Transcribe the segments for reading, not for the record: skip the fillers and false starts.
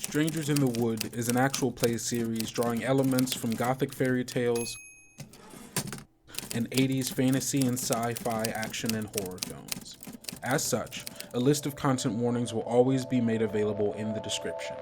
Strangers in the Wood is an actual play series drawing elements from gothic fairy tales and 80s fantasy and sci-fi action and horror films. As such, a list of content warnings will always be made available in the description.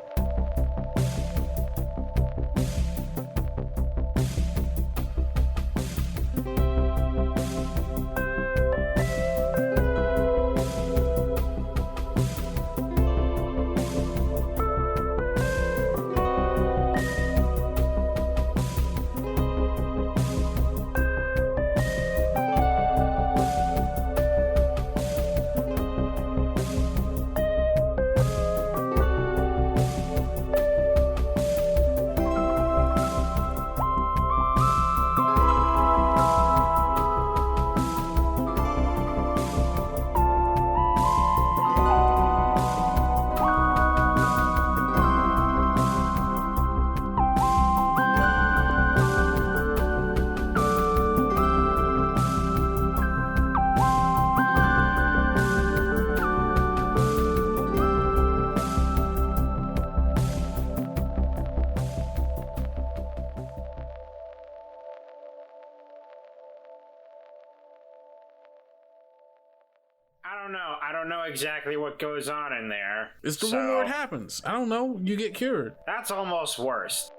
I don't know exactly what goes on in there. It's the room where it happens. I don't know. You get cured. That's almost worse.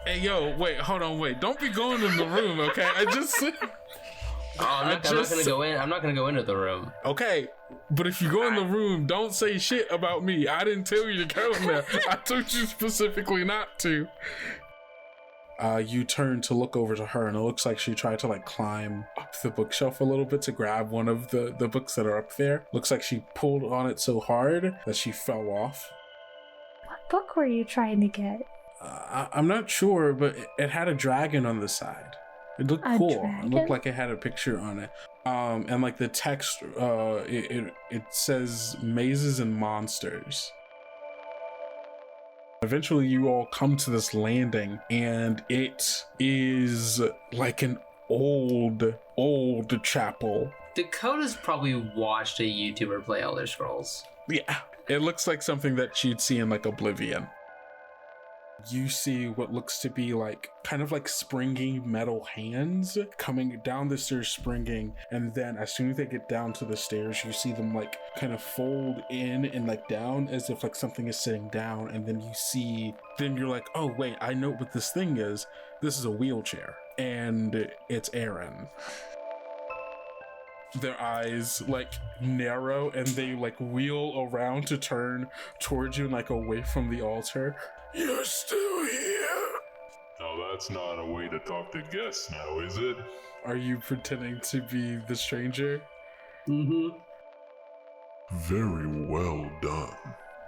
Hey, yo, wait, hold on, wait. Don't be going in the room, okay? I'm not gonna go in. I'm not gonna go into the room. Okay, but if you go in the room, don't say shit about me. I didn't tell you to go in there. I told you specifically not to. You turn to look over to her, and it looks like she tried to climb up the bookshelf a little bit to grab one of the books that are up there. Looks like she pulled on it so hard that she fell off. What book were you trying to get? I'm not sure, but it had a dragon on the side. It looked cool. Dragon? It looked like it had a picture on it. And the text, it says mazes and monsters. Eventually you all come to this landing, and it is like an old chapel. Dakota's probably watched a YouTuber play Elder Scrolls. Yeah, it looks like something that she'd see in Oblivion. You see what looks to be kind of springy metal hands coming down the stairs, springing, and then as soon as they get down to the stairs, you see them kind of fold in and down as if something is sitting down, and then you're like, oh wait, I know what this thing is. This is a wheelchair, and it's Aaron. Their eyes narrow, and they wheel around to turn towards you and away from the altar. You're still here. Now that's not a way to talk to guests now, is it? Are you pretending to be the stranger? Mm-hmm. Very well done.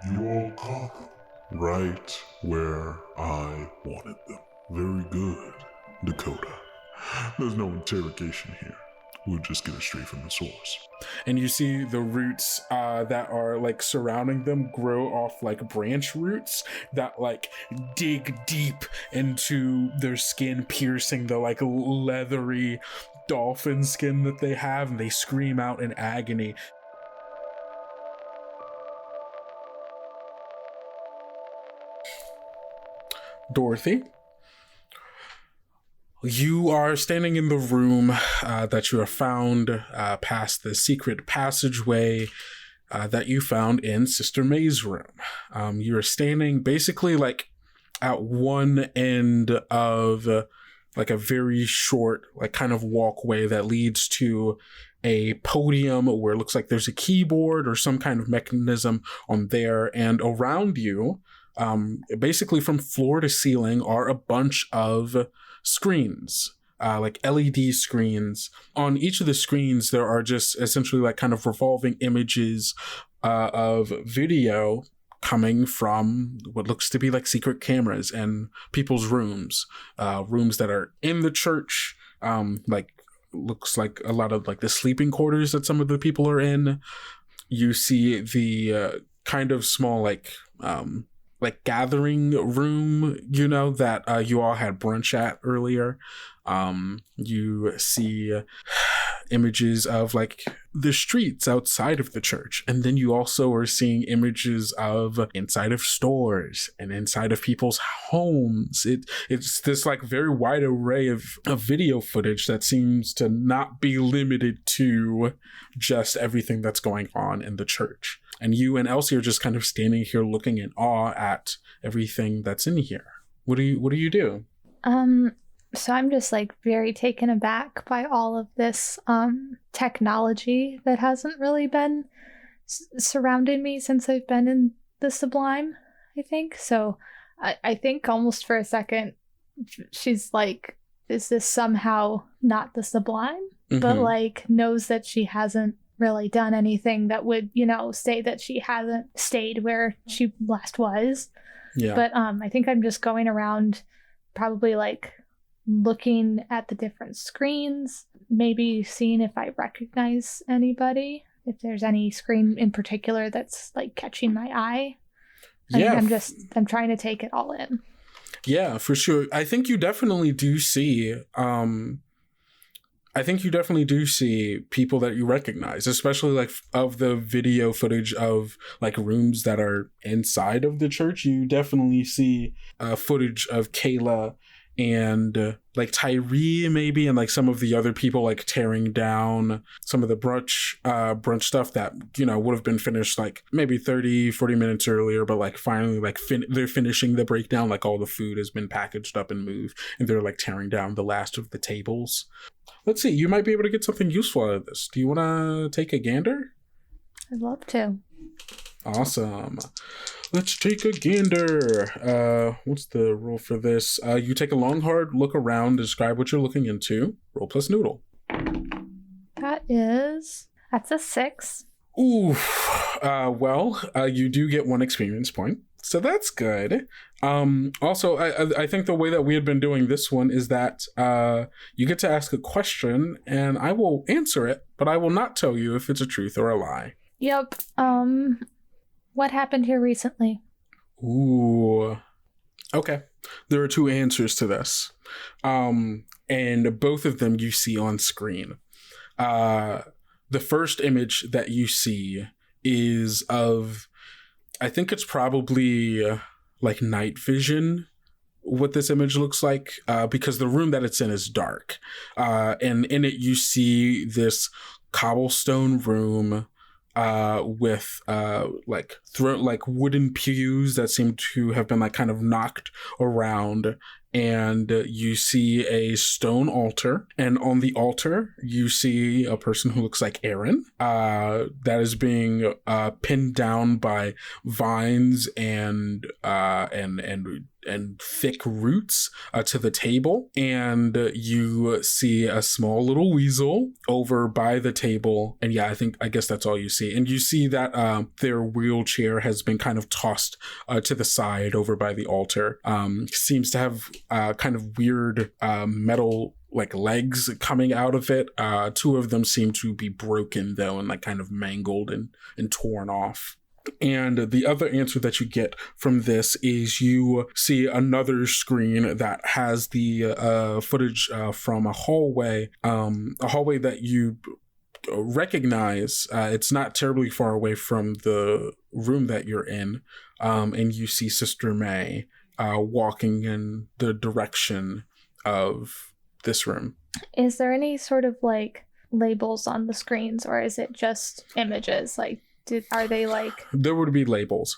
You all caught them right where I wanted them. Very good, Dakota. There's no interrogation here. We'll just get it straight from the source. And you see the roots that are surrounding them grow off branch roots that dig deep into their skin, piercing the leathery dolphin skin that they have, and they scream out in agony. Dorothy, you are standing in the room that you are found past the secret passageway that you found in Sister May's room. You are standing basically at one end of a very short kind of walkway that leads to a podium where it looks like there's a keyboard or some kind of mechanism on there, and around you, basically from floor to ceiling, are a bunch of screens, LED screens. On each of the screens, there are just essentially kind of revolving images of video coming from what looks to be secret cameras in people's rooms that are in the church, looks like a lot of the sleeping quarters that some of the people are in. You see the kind of small gathering room, that you all had brunch at earlier. You see images of like the streets outside of the church. And then you also are seeing images of inside of stores and inside of people's homes. It's this like very wide array of video footage that seems to not be limited to just everything that's going on in the church. And you and Elsie are just kind of standing here looking in awe at everything that's in here. What do you do? So I'm just like very taken aback by all of this technology that hasn't really been surrounding me since I've been in the Sublime, I think. So I think almost for a second she's like, is this somehow not the Sublime? Mm-hmm. But like knows that she hasn't really done anything that would, say that she hasn't stayed where she last was. Yeah. But I think I'm just going around probably like looking at the different screens, maybe seeing if I recognize anybody, if there's any screen in particular that's like catching my eye. Yeah. I'm trying to take it all in. Yeah, for sure. I think you definitely do see people that you recognize, especially like of the video footage of like rooms that are inside of the church. You definitely see footage of Kayla and like Tyree maybe, and like some of the other people like tearing down some of the brunch stuff that would have been finished like maybe 30-40 minutes earlier, but like finally like they're finishing the breakdown, like all the food has been packaged up and moved and they're like tearing down the last of the tables. Let's see, you might be able to get something useful out of this. Do you want to take a gander? I'd love to. Awesome. Let's take a gander. What's the rule for this? You take a long, hard look around, describe what you're looking into. Roll plus noodle. That's a 6. Ooh. You do get 1 experience point. So that's good. Also, I think the way that we had been doing this one is that you get to ask a question and I will answer it, but I will not tell you if it's a truth or a lie. Yep. What happened here recently? Ooh. Okay. There are 2 answers to this. And both of them you see on screen. The first image that you see is of, I think it's probably like night vision, what this image looks like, because the room that it's in is dark. And in it you see this cobblestone room with like wooden pews that seem to have been like kind of knocked around, and you see a stone altar, and on the altar you see a person who looks like Aaron that is being pinned down by vines and thick roots to the table, and you see a small little weasel over by the table, and I guess that's all you see. And you see that their wheelchair has been kind of tossed to the side over by the altar. Seems to have kind of weird metal like legs coming out of it. 2 of them seem to be broken though, and like kind of mangled and torn off. And the other answer that you get from this is you see another screen that has the footage from a hallway that you recognize. It's not terribly far away from the room that you're in, and you see Sister May walking in the direction of this room. Is there any sort of like labels on the screens, or is it just images? Like, are they like... There would be labels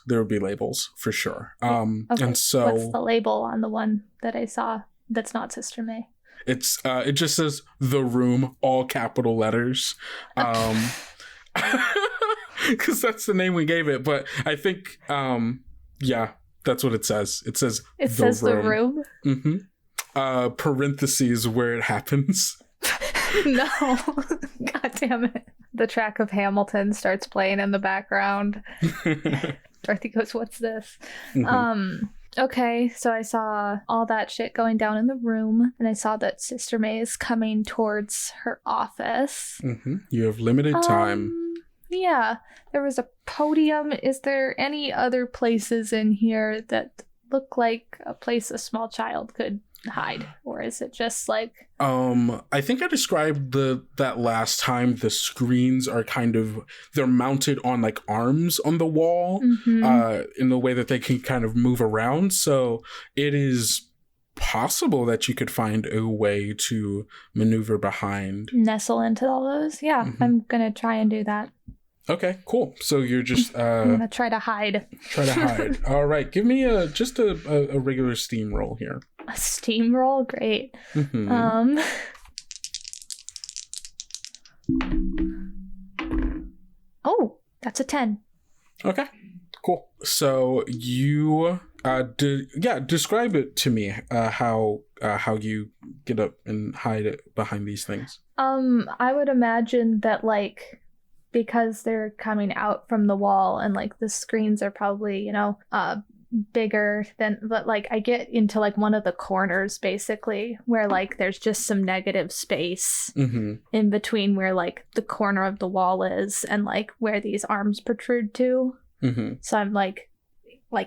for sure. Okay. And so what's the label on the one that I saw that's not Sister May? It just says The Room, all capital letters, because that's the name we gave it. But I think that's what it says. It says The Room. Mm-hmm. Parentheses where it happens. No. God damn it. The track of Hamilton starts playing in the background. Dorothy goes, "What's this?" Mm-hmm. Okay, so I saw all that shit going down in the room, and I saw that Sister May is coming towards her office. Mm-hmm. You have limited time. Yeah, there was a podium. Is there any other places in here that look like a place a small child could hide, or is it just like I think I described that last time. The screens are they're mounted on like arms on the wall, in the way that they can kind of move around, so it is possible that you could find a way to maneuver behind, nestle into all those? Yeah, I'm gonna try and do that. Okay, cool. So you're just I'm gonna try to hide. All right, give me a regular steam roll here. A steamroll? Great. Oh, that's a 10. Okay, cool. So you describe it to me, how you get up and hide behind these things. I would imagine that, like, because they're coming out from the wall and like the screens are probably, bigger than, but like I get into like one of the corners basically where like there's just some negative space in between where like the corner of the wall is and like where these arms protrude to. So I'm like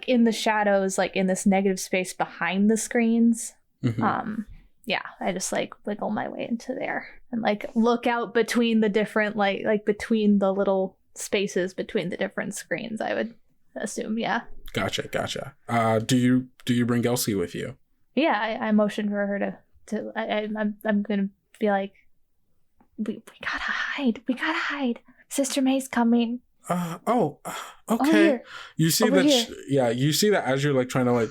in the shadows, like in this negative space behind the screens. Yeah, I just like wiggle my way into there and like look out between the different like between the little spaces between the different screens, I would assume. Yeah. Gotcha. Do you bring Elsie with you? Yeah, I motioned for her to I'm gonna be like, we gotta hide. Sister May's coming. Okay. You see that? You see that as you're like trying to like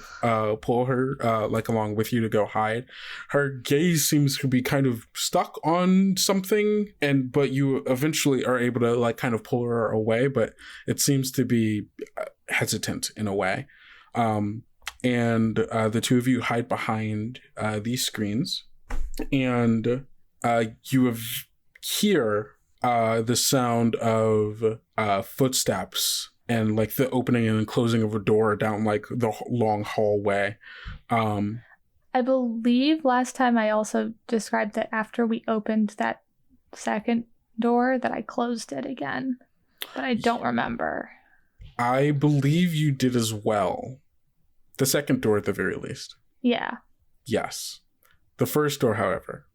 pull her like along with you to go hide. Her gaze seems to be kind of stuck on something, but you eventually are able to like kind of pull her away, but it seems to be hesitant in a way. And the two of you hide behind these screens, and you hear the sound of footsteps and like the opening and closing of a door down like the long hallway. I believe last time I also described that after we opened that second door that I closed it again, but I don't remember. I believe you did as well. The second door at the very least. Yeah. Yes. The first door, however,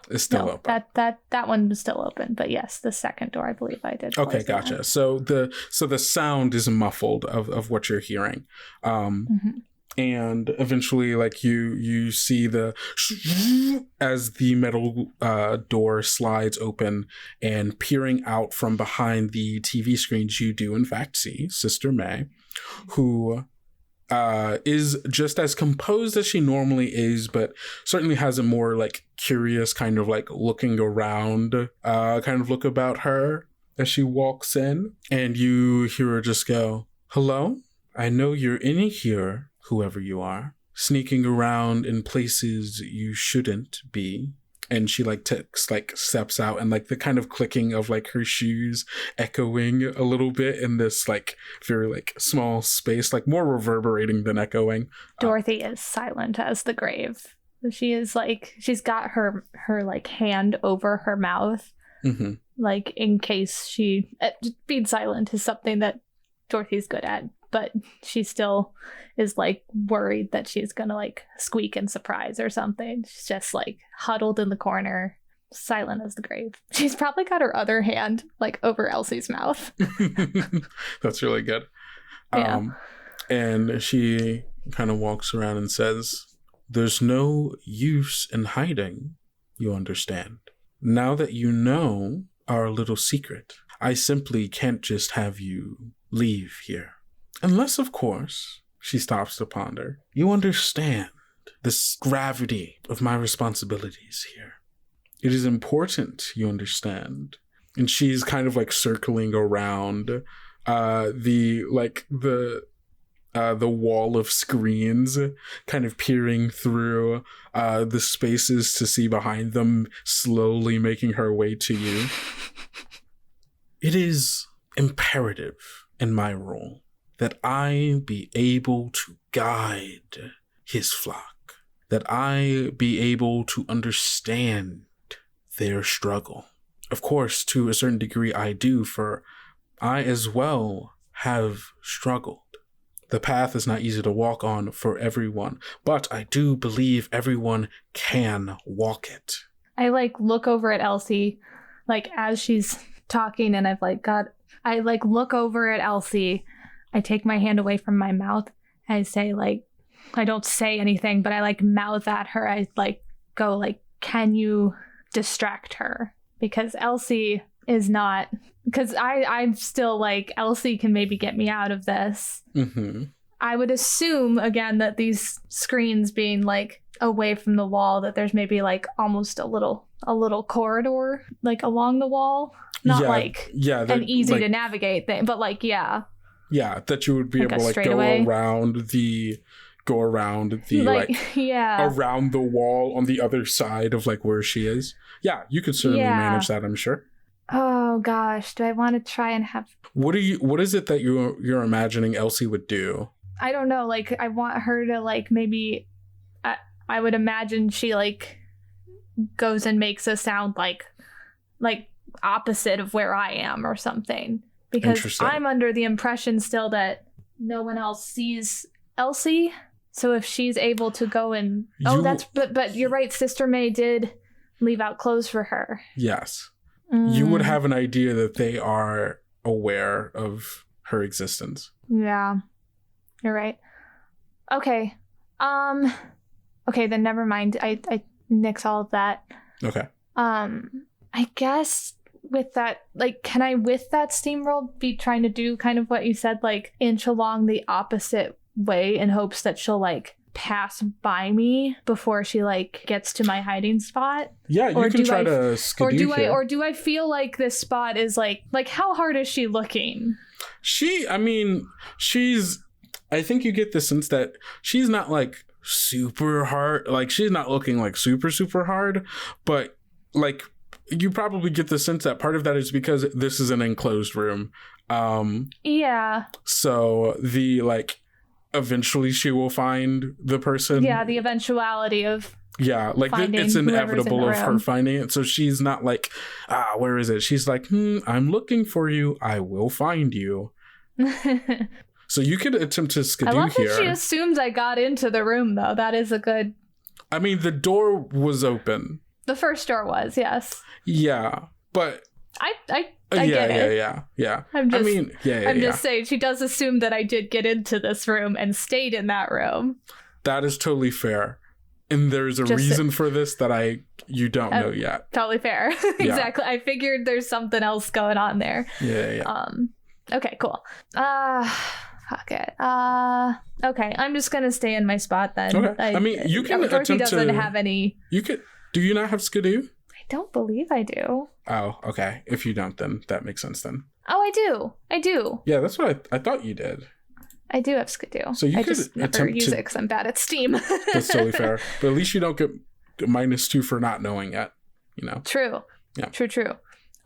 is still open. That one was still open, but yes, the second door I believe I did. Okay, gotcha. That. So the sound is muffled of what you're hearing. And eventually like you see as the metal door slides open, and peering out from behind the TV screens you do in fact see Sister May, who is just as composed as she normally is, but certainly has a more like curious kind of like looking around kind of look about her as she walks in, and you hear her just go, "Hello? I know you're in here, whoever you are, sneaking around in places you shouldn't be." And she like steps out, and like the kind of clicking of like her shoes echoing a little bit in this like very like small space, like more reverberating than echoing. Dorothy is silent as the grave. She is like, she's got her like hand over her mouth, like in case she being silent is something that Dorothy's good at, but she still is like worried that she's gonna like squeak in surprise or something. She's just like huddled in the corner, silent as the grave. She's probably got her other hand like over Elsie's mouth. That's really good. Yeah. And she kind of walks around and says, "There's no use in hiding, you understand. Now that you know our little secret, I simply can't just have you leave here. Unless, of course," she stops to ponder, "you understand this gravity of my responsibilities here. It is important, you understand." And she's kind of like circling around the wall of screens, kind of peering through the spaces to see behind them, slowly making her way to you. "It is imperative in my role that I be able to guide his flock, that I be able to understand their struggle. Of course, to a certain degree I do, for I as well have struggled. The path is not easy to walk on for everyone, but I do believe everyone can walk it. I like look over at Elsie, like as she's talking, and I like look over at Elsie. I take my hand away from my mouth. I say, like, I don't say anything, but I like mouth at her. I like go like, can you distract her? Because Elsie is not, because I'm still like, Elsie can maybe get me out of this. Mm-hmm. I would assume, again, that these screens being like away from the wall, that there's maybe like almost a little corridor like along the wall, not an easy to navigate thing, but like that you would be like able to like go around the around the wall on the other side of like where she is. Yeah, you could certainly manage that, I'm sure. Oh gosh, do I want to try and have? What is it that you're imagining Elsie would do? I don't know. Like, I want her to like maybe. I would imagine she like goes and makes a sound like opposite of where I am or something, because I'm under the impression still that no one else sees Elsie. So if she's able to go and but you're right. Sister May did leave out clothes for her. Yes. You would have an idea that they are aware of her existence. Yeah, you're right. Okay. Okay, then never mind. I nix all of that. Okay. I guess with that, like, can I with that steamroll be trying to do kind of what you said, like inch along the opposite way in hopes that she'll like pass by me before she like gets to my hiding spot? Yeah, you can try to skidoo here. Or do I feel like this spot is like how hard is she looking? I think you get the sense that she's not like super hard, like she's not looking like super hard, but like you probably get the sense that part of that is because this is an enclosed room. Yeah. So the like eventually she will find the person. Yeah, the eventuality of it's inevitable of her finding it. So she's not like, where is it? She's like, I'm looking for you. I will find you. So you could attempt to skidoo here. I love that she assumes I got into the room, though. That is a good... I mean, the door was open. The first door was, yes. Yeah, but... I get it. Yeah. I'm just saying, she does assume that I did get into this room and stayed in that room. That is totally fair. And there's a reason for this that you don't know yet. Totally fair. Exactly. I figured there's something else going on there. Yeah. Okay, cool. Fuck it. Okay, I'm just gonna stay in my spot then. Okay. You can Dorothy doesn't have any... You could... Do you not have skidoo? I don't believe I do. Oh, okay. If you don't, then that makes sense then. Oh, I do. Yeah, that's what I thought you did. I do have skidoo. So you could just never use it because I'm bad at Steam. That's totally fair. But at least you don't get -2 for not knowing yet, you know? True. Yeah. True.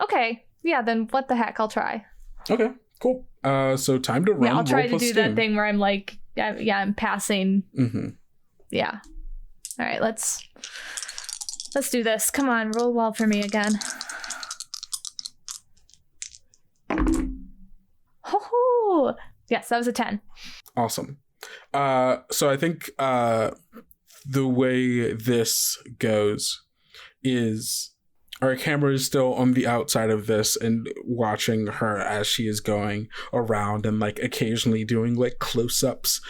Okay. Yeah, then what the heck? I'll try. Okay, cool. So time to run. Yeah, I'll try to do Steam. that thing where I'm like, I'm passing. Mm-hmm. Yeah. All right, let's do this. Come on, roll well for me again. Ho-ho! Yes, that was a 10. Awesome. So I think the way this goes is our camera is still on the outside of this and watching her as she is going around and like occasionally doing like close-ups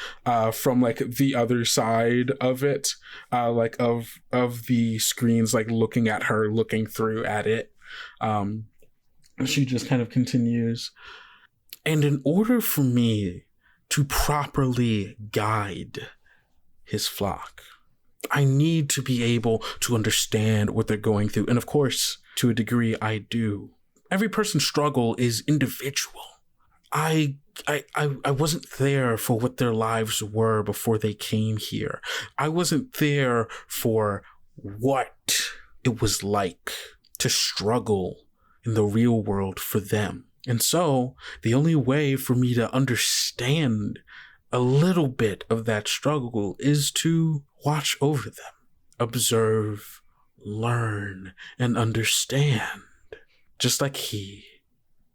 from like the other side of it, like of the screens, like looking at her, looking through at it. She just kind of continues. And in order for me to properly guide his flock, I need to be able to understand what they're going through. And of course, to a degree, I do. Every person's struggle is individual. I wasn't there for what their lives were before they came here. I wasn't there for what it was like to struggle in the real world for them. And so the only way for me to understand a little bit of that struggle is to watch over them, observe, learn, and understand, just like he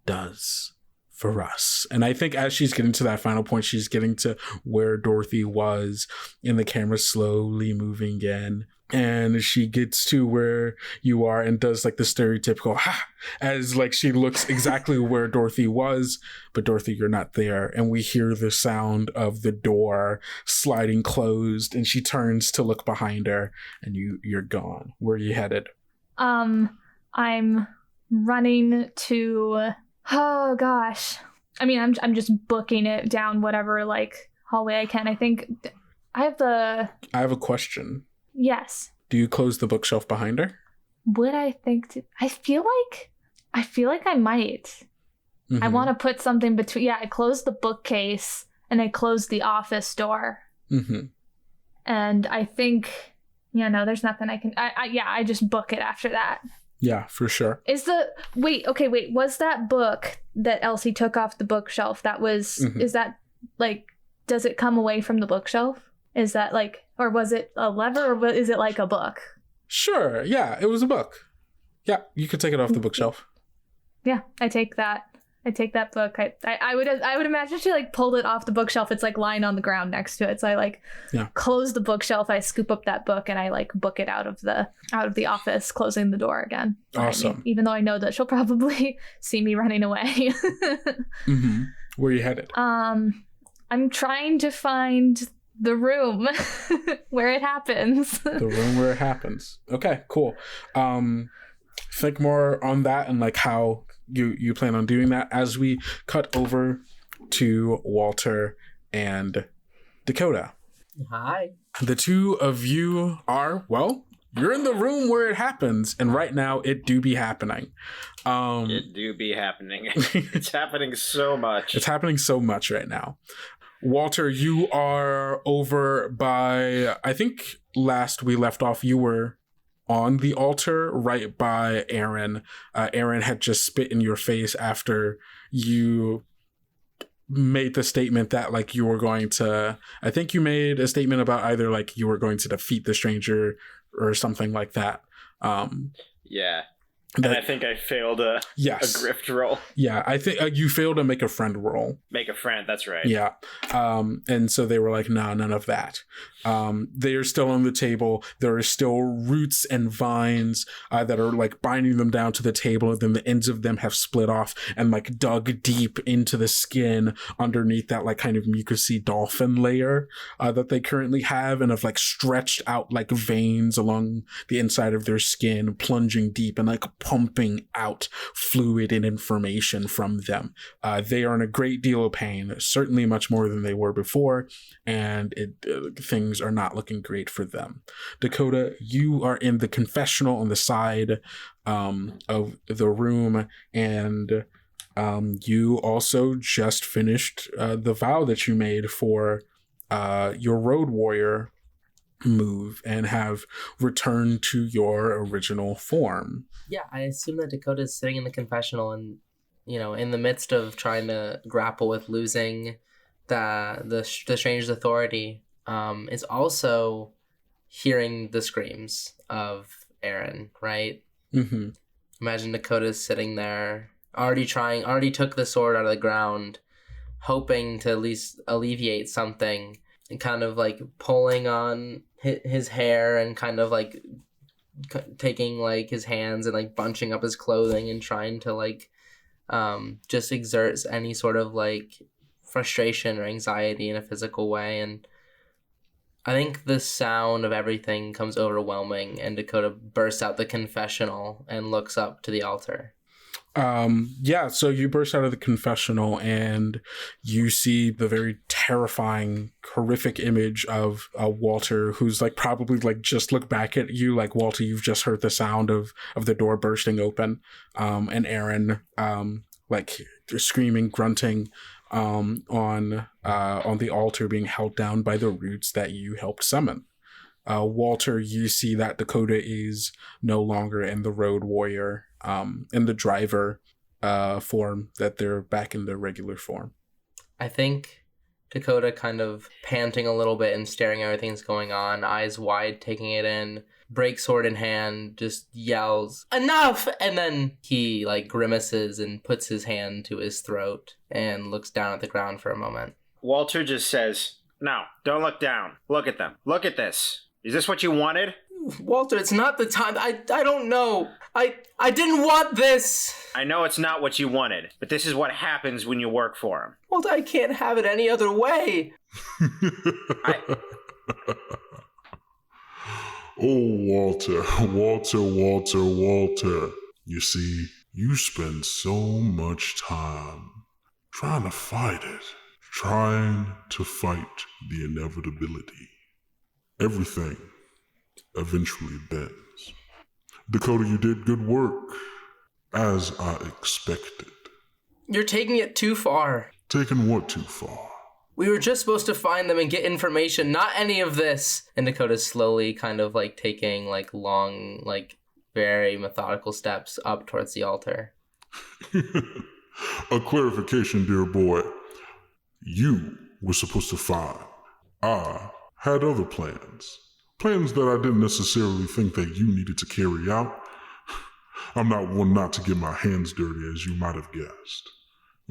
does for us. And I think as she's getting to that final point, she's getting to where Dorothy was, and the camera's slowly moving in. And she gets to where you are and does like the stereotypical ha, as like she looks exactly where Dorothy was, but Dorothy, you're not there. And we hear the sound of the door sliding closed, and she turns to look behind her, and you're gone. Where are you headed? I'm running to, oh gosh. I mean, I'm just booking it down whatever like hallway I can. I think I have a question. Yes. Do you close the bookshelf behind her? Would I think to? I feel like I might. Mm-hmm. I want to put something between. Yeah, I closed the bookcase and I closed the office door. Mm-hmm. And I think, yeah, no, there's nothing I can. I just book it after that. Yeah, for sure. Wait, was that book that Elsie took off the bookshelf? That was, is that like, does it come away from the bookshelf? Is that like, or was it a lever, or is it like a book? Sure. Yeah, it was a book. Yeah, you could take it off the bookshelf. Yeah, I take that book. I would imagine she like pulled it off the bookshelf. It's like lying on the ground next to it. So I like close the bookshelf. I scoop up that book and I like book it out of the office, closing the door again. Awesome. Me, even though I know that she'll probably see me running away. Mm-hmm. Where are you headed? I'm trying to find the room where it happens. The room where it happens. Okay, cool. Think more on that and like how you plan on doing that as we cut over to Walter and Dakota. Hi. The two of you are, well, you're in the room where it happens, and right now it do be happening. It do be happening. It's happening so much. It's happening so much right now. Walter, you are over by, I think last we left off, you were on the altar right by Aaron. Aaron had just spit in your face after you made the statement that like you were going to, I think you made a statement about either like you were going to defeat the stranger or something like that. Yeah. And I think I failed a grift roll. Yeah, I think you failed to make a friend roll. Make a friend, that's right. Yeah. And so they were like, no, none of that. They are still on the table. There are still roots and vines that are like binding them down to the table. And then the ends of them have split off and like dug deep into the skin underneath that like kind of mucousy dolphin layer that they currently have, and have like stretched out like veins along the inside of their skin, plunging deep and like pumping out fluid and information from them. They are in a great deal of pain, certainly much more than they were before, and things are not looking great for them. Dakota, you are in the confessional on the side of the room, and you also just finished the vow that you made for your road warrior move and have returned to your original form. Yeah, I assume that Dakota is sitting in the confessional and, you know, in the midst of trying to grapple with losing the stranger's authority, is also hearing the screams of Aaron, right? Mm-hmm. Imagine Dakota's sitting there, already took the sword out of the ground, hoping to at least alleviate something, and kind of like pulling on his hair and kind of like taking like his hands and like bunching up his clothing and trying to like just exert any sort of like frustration or anxiety in a physical way. And I think the sound of everything comes overwhelming, and Dakota bursts out the confessional and looks up to the altar. So you burst out of the confessional and you see the very terrifying, horrific image of Walter, who's like probably like just looked back at you like, Walter, you've just heard the sound of the door bursting open, and Aaron like screaming, grunting on the altar, being held down by the roots that you helped summon. Walter, you see that Dakota is no longer in the road warrior, in the driver form, that they're back in their regular form. I think Dakota kind of panting a little bit and staring at everything that's going on, eyes wide, taking it in, break sword in hand, just yells, "Enough!" And then he grimaces and puts his hand to his throat and looks down at the ground for a moment. Walter just says, "No, don't look down. Look at them. Look at this. Is this what you wanted?" Walter, it's not the time. I don't know. I didn't want this. I know it's not what you wanted, but this is what happens when you work for him. Walter, I can't have it any other way. Oh, Walter. You see, you spend so much time trying to fight it, trying to fight the inevitability. Everything eventually bends. Dakota, you did good work, as I expected. You're taking it too far. Taking what too far? We were just supposed to find them and get information, not any of this. And Dakota's slowly kind of taking long, very methodical steps up towards the altar. A clarification, dear boy. You were supposed to find. I had other plans. Plans that I didn't necessarily think that you needed to carry out. I'm not one not to get my hands dirty, as you might have guessed.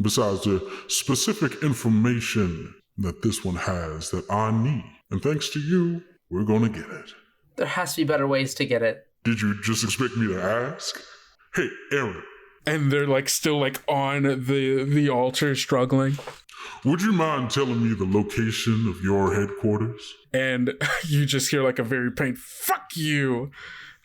Besides the specific information that this one has that I need. And thanks to you, we're gonna get it. There has to be better ways to get it. Did you just expect me to ask? Hey, Aaron. And they're still on the altar struggling. Would you mind telling me the location of your headquarters? And you just hear a very pained, "Fuck you!"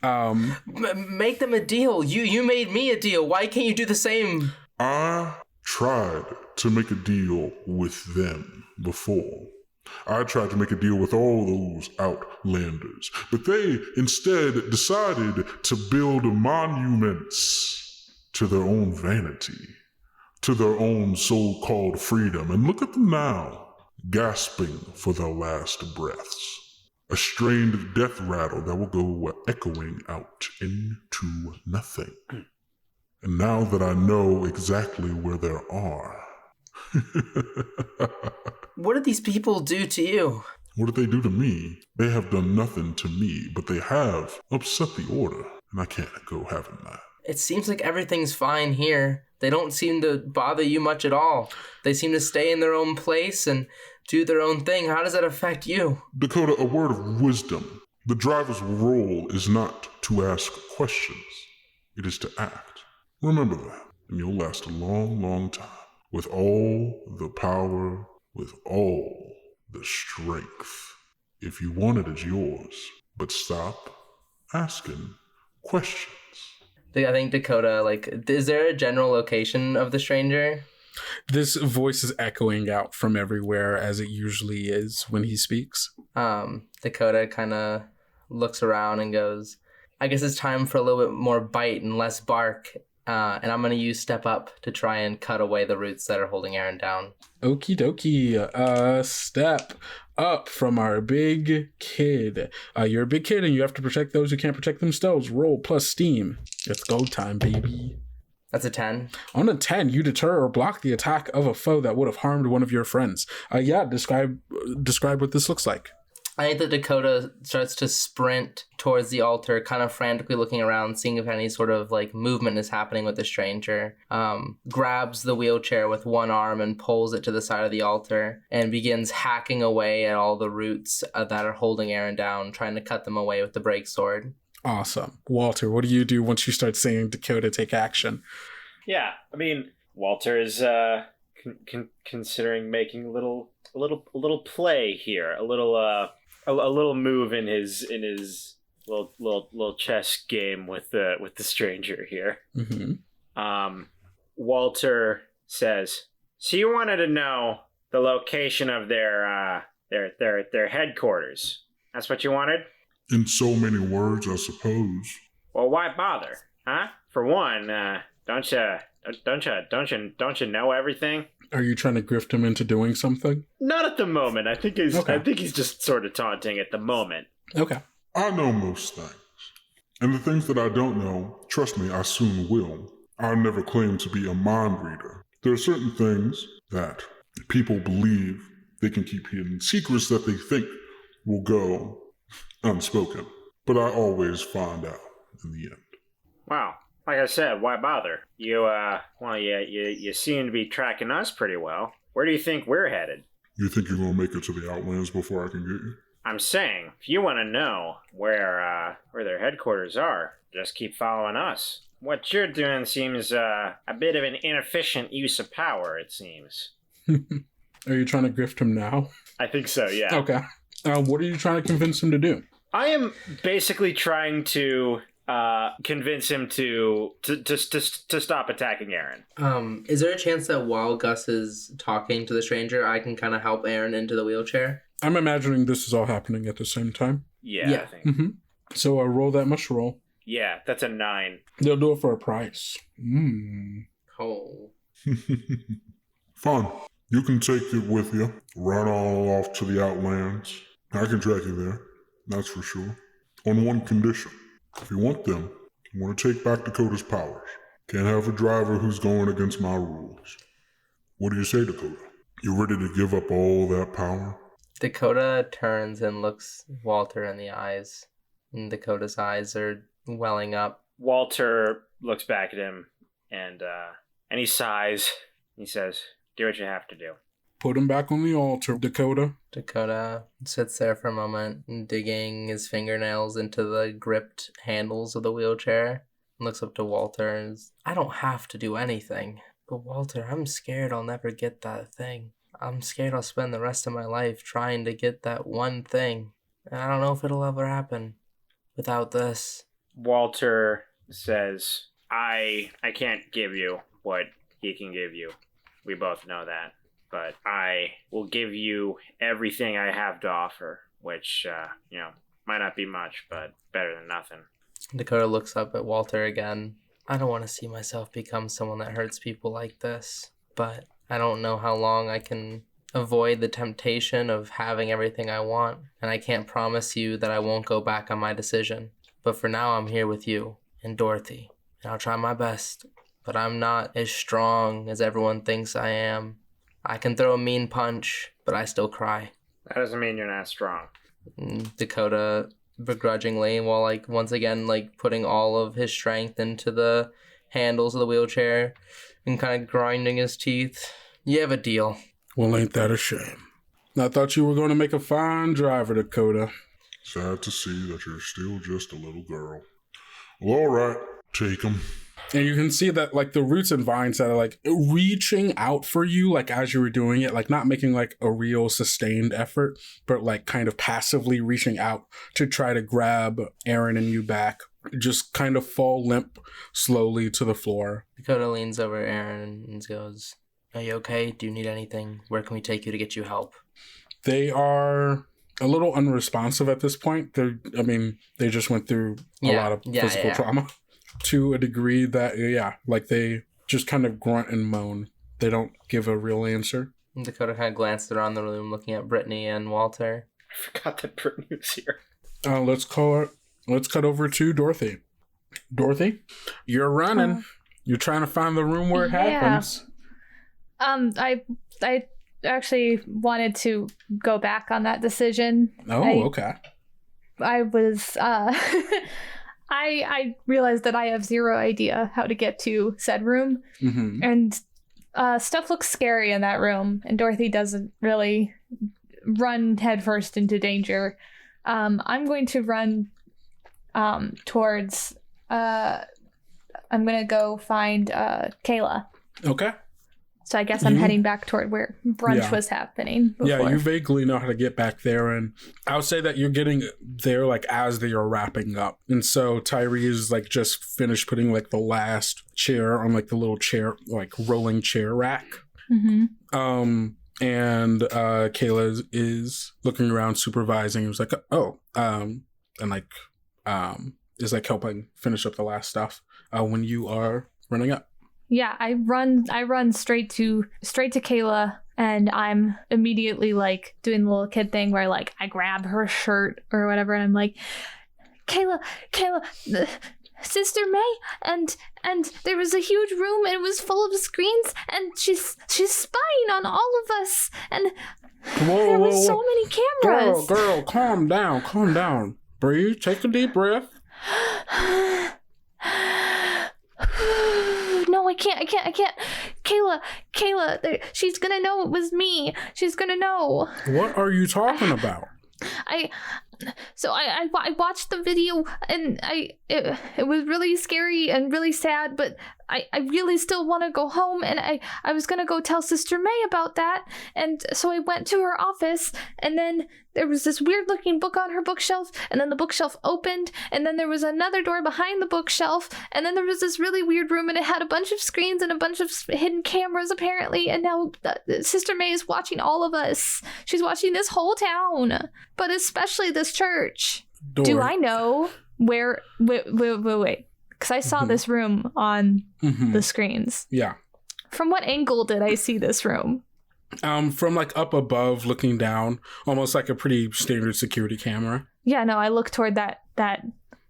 Make them a deal. You made me a deal. Why can't you do the same? I tried to make a deal with them before. I tried to make a deal with all those outlanders, but they instead decided to build monuments to their own vanity, to their own so-called freedom. And look at them now, gasping for their last breaths. A strained death rattle that will go echoing out into nothing. And now that I know exactly where they are... What did these people do to you? What did they do to me? They have done nothing to me, but they have upset the order, and I can't go having that. It seems like everything's fine here. They don't seem to bother you much at all. They seem to stay in their own place and do their own thing. How does that affect you? Dakota, a word of wisdom. The driver's role is not to ask questions. It is to act. Remember that, and you'll last a long, long time. With all the power, with all the strength. If you want it, it's yours. But stop asking questions. I think Dakota, is there a general location of the stranger? This voice is echoing out from everywhere, as it usually is when he speaks. Dakota kind of looks around and goes, I guess it's time for a little bit more bite and less bark. And I'm going to use Step Up to try and cut away the roots that are holding Aaron down. Okie dokie. Step Up from our big kid. You're a big kid and you have to protect those who can't protect themselves. Roll plus steam. It's go time, baby. That's a 10. On a 10, you deter or block the attack of a foe that would have harmed one of your friends. Describe what this looks like. I think that Dakota starts to sprint towards the altar, kind of frantically looking around, seeing if any sort of movement is happening with the stranger. Grabs the wheelchair with one arm and pulls it to the side of the altar and begins hacking away at all the roots that are holding Aaron down, trying to cut them away with the break sword. Awesome. Walter, what do you do once you start seeing Dakota take action? Yeah, I mean, Walter is considering making a little play here, a little move in his little chess game with the stranger here. Mm-hmm. Walter says, "So you wanted to know the location of their headquarters? That's what you wanted?" In so many words, I suppose. Well, why bother, huh? For one, don't you know everything? Are you trying to grift him into doing something? Not at the moment. I think he's just sort of taunting at the moment. Okay. I know most things. And the things that I don't know, trust me, I soon will. I never claimed to be a mind reader. There are certain things that people believe they can keep hidden secrets that they think will go unspoken. But I always find out in the end. Wow. Like I said, why bother? You seem to be tracking us pretty well. Where do you think we're headed? You think you're going to make it to the Outlands before I can get you? I'm saying, if you want to know where their headquarters are, just keep following us. What you're doing seems a bit of an inefficient use of power, it seems. Are you trying to grift him now? I think so, yeah. Okay. What are you trying to convince him to do? I am basically trying to convince him to stop attacking Aaron. Is there a chance that while Gus is talking to the stranger, I can kind of help Aaron into the wheelchair? I'm imagining this is all happening at the same time. Yeah. I think. Mm-hmm. So roll that much roll. Yeah, that's a 9. They'll do it for a price. Oh. Fine. You can take it with you. Ride all off to the Outlands. I can track you there. That's for sure. On one condition. If you want them, you want to take back Dakota's powers. Can't have a driver who's going against my rules. What do you say, Dakota? You ready to give up all that power? Dakota turns and looks Walter in the eyes. And Dakota's eyes are welling up. Walter looks back at him and he sighs. He says, "Do what you have to do." Put him back on the altar, Dakota. Dakota sits there for a moment, digging his fingernails into the gripped handles of the wheelchair, and looks up to Walter and says, "I don't have to do anything. But Walter, I'm scared I'll never get that thing. I'm scared I'll spend the rest of my life trying to get that one thing. And I don't know if it'll ever happen without this." Walter says, I can't give you what he can give you. We both know that. But I will give you everything I have to offer, which, might not be much, but better than nothing. Dakota looks up at Walter again. I don't want to see myself become someone that hurts people like this, but I don't know how long I can avoid the temptation of having everything I want, and I can't promise you that I won't go back on my decision. But for now, I'm here with you and Dorothy, and I'll try my best, but I'm not as strong as everyone thinks I am. I can throw a mean punch, but I still cry. That doesn't mean you're not strong. Dakota begrudgingly, while once again putting all of his strength into the handles of the wheelchair and kind of grinding his teeth. You have a deal. Well, ain't that a shame? I thought you were going to make a fine driver, Dakota. Sad to see that you're still just a little girl. Well, all right, take him. And you can see that, the roots and vines that are, reaching out for you, as you were doing it, not making, a real sustained effort, but, kind of passively reaching out to try to grab Aaron and you back, just kind of fall limp slowly to the floor. Dakota leans over Aaron and goes, "Are you okay? Do you need anything? Where can we take you to get you help?" They are a little unresponsive at this point. They just went through a lot of physical trauma. To a degree that, they just kind of grunt and moan. They don't give a real answer. And Dakota kind of glances around the room looking at Brittany and Walter. I forgot that Brittany was here. Let's cut over to Dorothy. Dorothy, you're running. You're trying to find the room where it happens. I actually wanted to go back on that decision. Oh, okay. I was... I realized that I have zero idea how to get to said room, and stuff looks scary in that room, and Dorothy doesn't really run headfirst into danger. I'm going to run towards... I'm going to go find Kayla. Okay. So I guess I'm heading back toward where brunch was happening before. Yeah, you vaguely know how to get back there, and I would say that you're getting there as they are wrapping up. And so Tyree is just finished putting the last chair on the little chair, rolling chair rack. And Kayla is looking around supervising. He was is helping finish up the last stuff when you are running up. Yeah, I run straight to Kayla, and I'm immediately doing the little kid thing where I grab her shirt or whatever, and I'm like, Kayla, Sister May, and there was a huge room and it was full of screens, and she's spying on all of us, and there was so many cameras. Girl, calm down. Breathe, take a deep breath. No, I can't. Kayla, she's gonna know it was me. She's gonna know. What are you talking about? I watched the video, and it was really scary and really sad, but I really still want to go home, and I was gonna go tell Sister May about that, and so I went to her office, and then there was this weird looking book on her bookshelf, and then the bookshelf opened, and then there was another door behind the bookshelf, and then there was this really weird room, and it had a bunch of screens and a bunch of hidden cameras apparently, and now Sister May is watching all of us. She's watching this whole town, but especially this church. Do I know where? Wait. Because I saw this room on the screens. Yeah. From what angle did I see this room? From like up above, looking down, almost like a pretty standard security camera. Yeah, no, I look toward that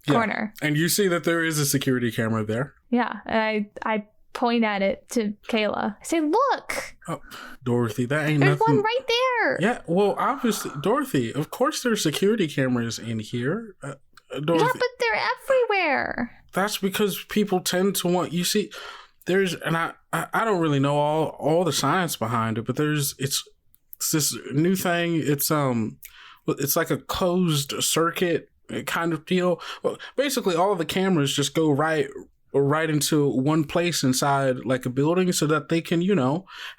corner. And you see that there is a security camera there. Yeah, and I point at it to Kayla. I say, look! Oh, Dorothy, that ain't There's nothing. one right there! Yeah, well, obviously, Dorothy, of course there's security cameras in here. Dorothy. Yeah, but they're everywhere. That's because people tend to want, you see, there's, and I don't really know all the science behind it, but it's this new thing. It's like a closed circuit kind of deal. Well, basically all of the cameras just go right into one place inside like a building so that they can,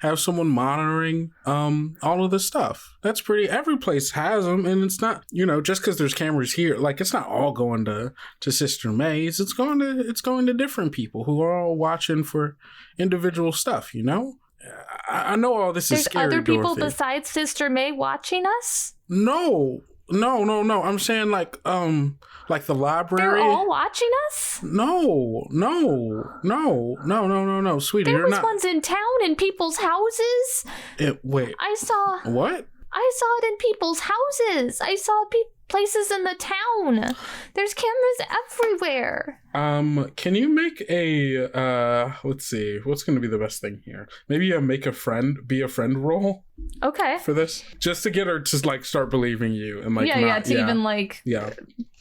have someone monitoring all of this stuff. That's every place has them, and it's not, just because there's cameras here, like it's not all going to Sister May's. It's going to different people who are all watching for individual stuff, I know all this is scary, There's other people Dorothy. besides Sister May watching us? No. I'm saying like the library. They're all watching us? No, sweetie. There you're was not. ones in town in people's houses. Wait. I saw What? I saw it in people's houses. I saw places in the town. There's cameras everywhere. Can you make a let's see, what's gonna be the best thing here? Maybe a be a friend roll Okay. for this, just to get her to like start believing you and like even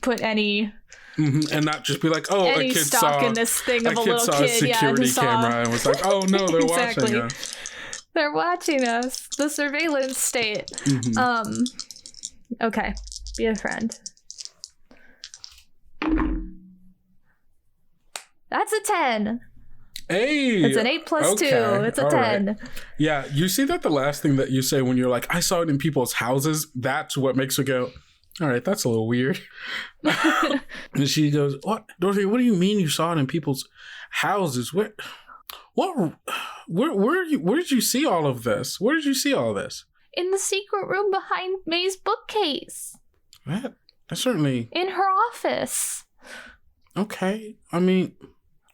put any and not just be like, oh, any a kid stock saw in this thing of a kid little saw kid. a security camera and was like, oh no, they're Exactly. watching us. They're watching us. The surveillance state. Okay. Be a friend. That's a 10. Hey, It's an 8 plus 2. It's a all 10. Right. Yeah, you see that the last thing that you say when you're like, I saw it in people's houses, that's what makes her go, all right, that's a little weird. And she goes, what? Dorothy, what do you mean you saw it in people's houses? Where did you see all of this? Where did you see all this? In the secret room behind May's bookcase. That certainly... In her office. Okay. I mean,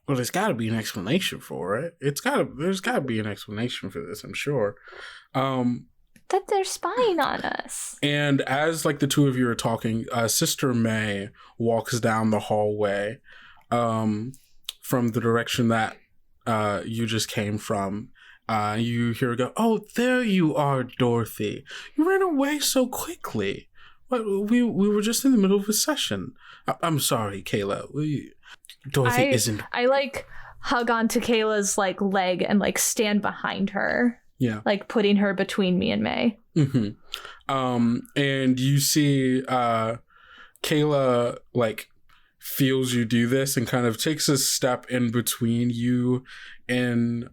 well, there's got to be an explanation for it. There's got to be an explanation for this, I'm sure. That they're spying on us. And as like the two of you are talking, Sister May walks down the hallway from the direction that you just came from. You hear her go, oh, there you are, Dorothy. You ran away so quickly. We were just in the middle of a session. I'm sorry, Kayla. Dorothy isn't... I like hug onto Kayla's like leg and like stand behind her. Yeah. Like putting her between me and May. Mm-hmm. And you see Kayla like feels you do this and kind of takes a step in between you and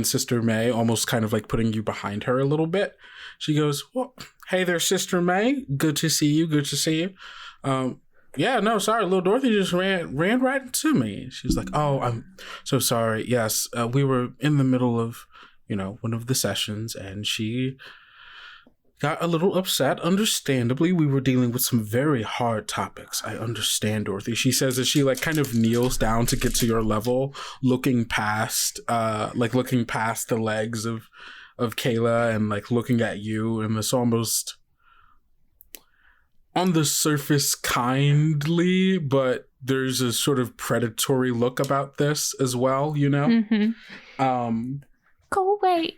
Sister May, almost kind of like putting you behind her a little bit. She goes, well, hey there, Sister May. Good to see you. Yeah, no, sorry. Little Dorothy just ran right into me. She's like, oh, I'm so sorry. Yes, we were in the middle of, one of the sessions, and she got a little upset. Understandably, we were dealing with some very hard topics. I understand, Dorothy. She says as she like kind of kneels down to get to your level, looking past the legs of Kayla and like looking at you in this almost on the surface kindly, but there's a sort of predatory look about this as well, you know? Mm-hmm. Go away.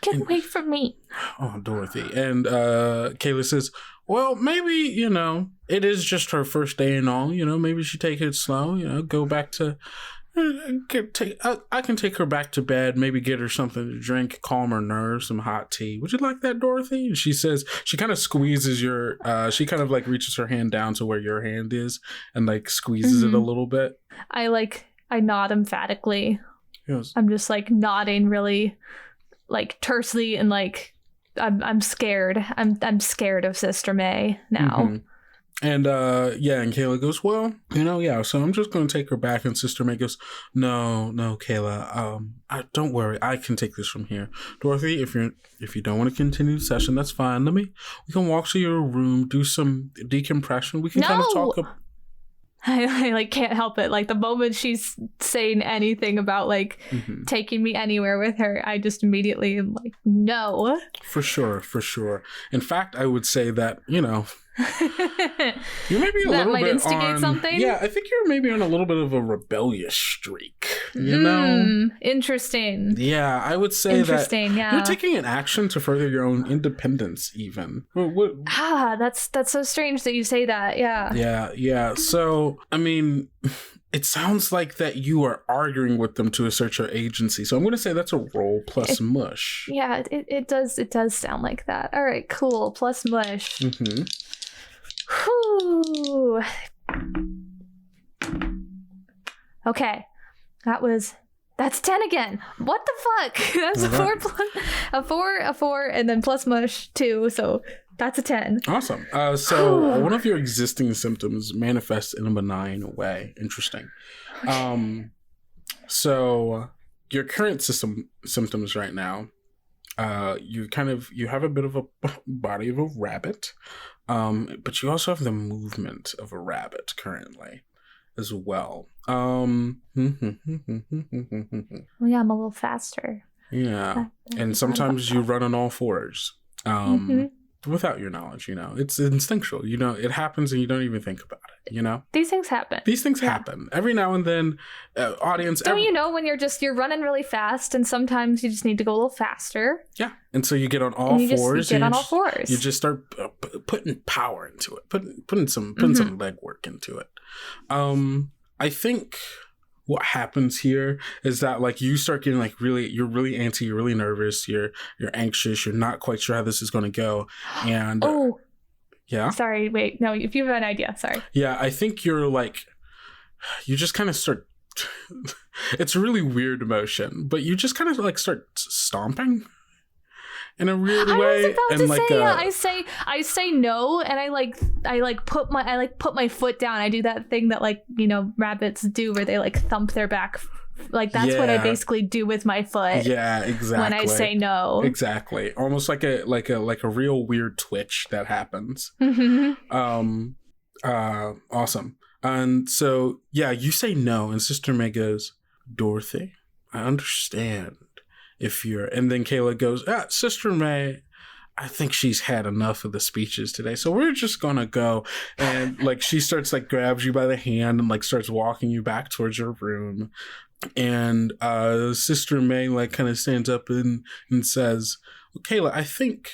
Get away from me. Oh, Dorothy. And Kayla says, well, maybe, you know, it is just her first day and all, you know, maybe she take it slow, you know, go back to... I can take her back to bed, maybe get her something to drink, calm her nerves, some hot tea. Would you like that, Dorothy? And she says, she kind of squeezes your, she kind of like reaches her hand down to where your hand is and like squeezes it a little bit. I nod emphatically. Yes. I'm just like nodding really like tersely and like I'm scared. I'm scared of Sister May now. Mm-hmm. And and Kayla goes, well, you know, yeah, so I'm just going to take her back. And Sister May goes, no, Kayla, don't worry, I can take this from here. Dorothy, if you don't want to continue the session, that's fine. We can walk to your room, do some decompression. We can kind of talk. I like can't help it. Like the moment she's saying anything about like taking me anywhere with her, I just immediately am like, no. For sure. In fact, I would say that, you know, you may be a that little might bit instigate on something. Yeah, I think you're maybe on a little bit of a rebellious streak. You know, interesting. Yeah, I would say that yeah. You're taking an action to further your own independence. Even that's so strange that you say that. Yeah. So I mean, it sounds like that you are arguing with them to assert your agency. So I'm going to say that's a roll plus mush. Yeah, it does sound like that. All right, cool. Plus mush. Mm-hmm. Whew. Okay, that's 10 again. What the fuck? That's a 4, and then plus mush 2. So that's a 10. Awesome. So one of your existing symptoms manifests in a benign way. Interesting. So your current symptoms right now, you have a bit of a body of a rabbit, but you also have the movement of a rabbit currently as well. Well, yeah, I'm a little faster. Yeah. And sometimes you run on all fours. Without your knowledge, you know, it's instinctual, you know, it happens and you don't even think about it, you know? These things happen. Happen. Every now and then, audience... you know when you're running really fast and sometimes you just need to go a little faster? Yeah. And so you get on all fours. You just start putting power into it, putting some legwork into it. I think... what happens here is that like you start getting like you're really antsy, you're really nervous, you're anxious, you're not quite sure how this is going to go. And yeah. Sorry, wait, no, if you have an idea, sorry. Yeah, I think you just kind of start. It's a really weird emotion, but you just kind of like start stomping in a weird way. I was about to say, I say no, and I put my foot down. I do that thing that like, you know, rabbits do where they like thump their back. Like that's what I basically do with my foot. Yeah, exactly. When I say no. Exactly. Almost like a real weird twitch that happens. Awesome. And so yeah, you say no, and Sister May goes, Dorothy, I understand. And then Kayla goes, Sister May, I think she's had enough of the speeches today. So we're just going to go. And like, she starts like grabs you by the hand and like starts walking you back towards your room. And Sister May like kind of stands up and says, well, Kayla, I think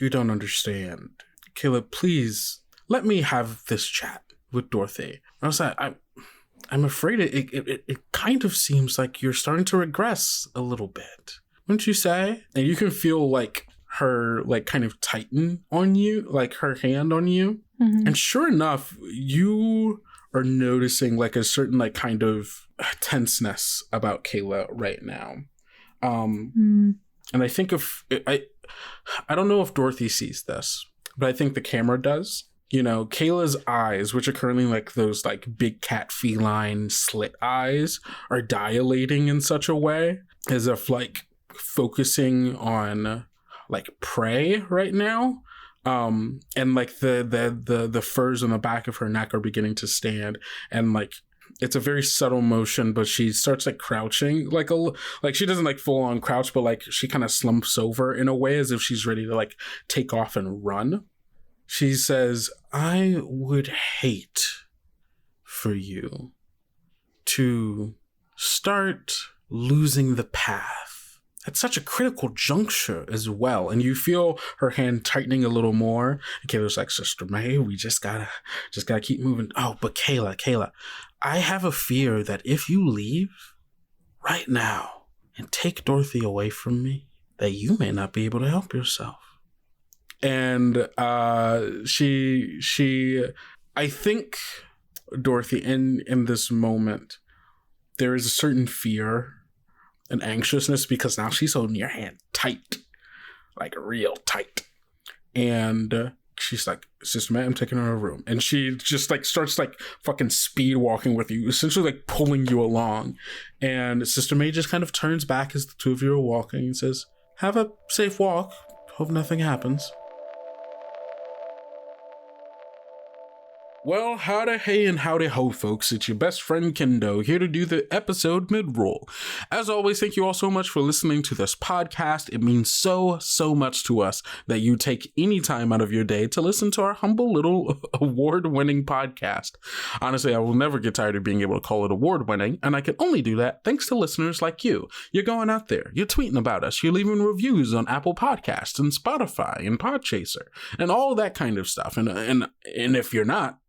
you don't understand. Kayla, please let me have this chat with Dorothy. I was like, I'm afraid it kind of seems like you're starting to regress a little bit. Wouldn't you say? And you can feel like her like kind of tighten on you, like her hand on you. And sure enough, you are noticing like a certain like kind of tenseness about Kayla right now. And I think I don't know if Dorothy sees this, but I think the camera does. You know, Kayla's eyes, which are currently like those like big cat feline slit eyes, are dilating in such a way as if like focusing on like prey right now. And like the furs on the back of her neck are beginning to stand, and like it's a very subtle motion, but she starts like crouching, like she doesn't like full on crouch, but like she kind of slumps over in a way as if she's ready to like take off and run. She says, I would hate for you to start losing the path at such a critical juncture as well. And you feel her hand tightening a little more. And Kayla's like, Sister May, we just gotta keep moving. Oh, but Kayla, I have a fear that if you leave right now and take Dorothy away from me, that you may not be able to help yourself. And she I think, Dorothy, in this moment, there is a certain fear and anxiousness because now she's holding your hand tight, like real tight. And she's like, Sister May, I'm taking her to her room. And she just like starts like fucking speed walking with you, essentially like pulling you along. And Sister May just kind of turns back as the two of you are walking and says, have a safe walk. Hope nothing happens. Well, howdy hey and howdy ho, folks. It's your best friend Kendo here to do the episode mid-roll. As always, thank you all so much for listening to this podcast. It means so much to us that you take any time out of your day to listen to our humble little award-winning podcast. Honestly, I will never get tired of being able to call it award-winning, and I can only do that thanks to listeners like you. You're going out there, you're tweeting about us, you're leaving reviews on Apple Podcasts and Spotify and Podchaser and all that kind of stuff. And if you're not,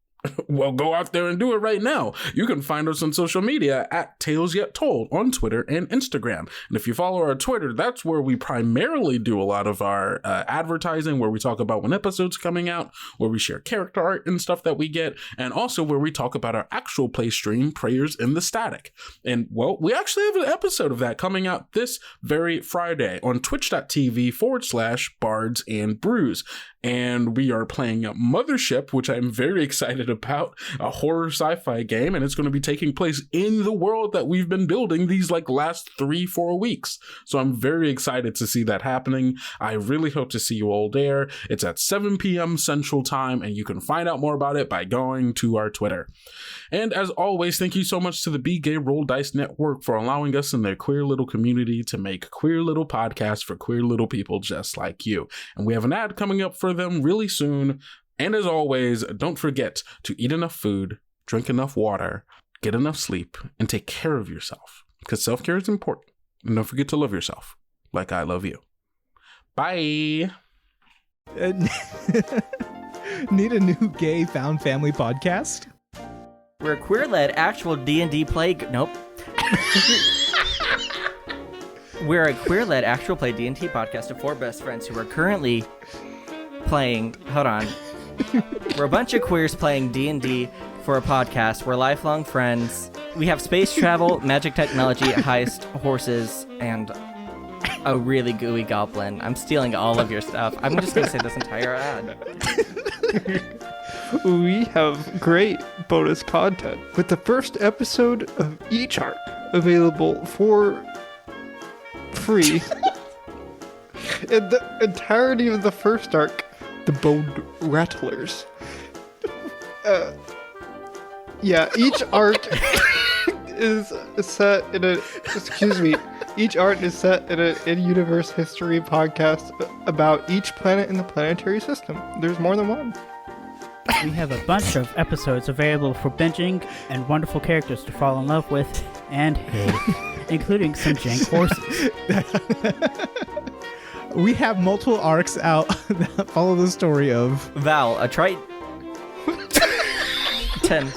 well, go out there and do it right now. You can find us on social media at Tales Yet Told on Twitter and Instagram. And if you follow our Twitter, that's where we primarily do a lot of our advertising, where we talk about when episodes coming out, where we share character art and stuff that we get, and also where we talk about our actual play stream, Prayers in the Static. And, well, we actually have an episode of that coming out this very Friday on twitch.tv/Bards and Brews. And we are playing Mothership, which I'm very excited about, a horror sci-fi game, and it's going to be taking place in the world that we've been building these like last 3-4 weeks. So I'm very excited to see that happening. I really hope to see you all there. It's at 7 p.m. Central Time, and you can find out more about it by going to our Twitter. And as always, thank you so much to the Be Gay Roll Dice Network for allowing us in their queer little community to make queer little podcasts for queer little people just like you. And we have an ad coming up for them really soon. And as always, don't forget to eat enough food, drink enough water, get enough sleep, and take care of yourself. Because self-care is important. And don't forget to love yourself like I love you. Bye! Need a new gay found family podcast? We're a queer-led actual D&D play... Nope. We're a queer-led actual play D&D podcast of 4 best friends who are currently playing... Hold on. We're a bunch of queers playing D&D for a podcast. We're lifelong friends. We have space travel, magic technology, heist, horses, and a really gooey goblin. I'm stealing all of your stuff. I'm just going to say this entire ad. We have great bonus content with the first episode of each arc available for free. In the entirety of the first arc, the Bone Rattlers. Each art is set in a... Excuse me. Each art is set in an in-universe history podcast about each planet in the planetary system. There's more than one. We have a bunch of episodes available for binging and wonderful characters to fall in love with and hate, including some jank horses. We have multiple arcs out that follow the story of Val, a Triton. Okay.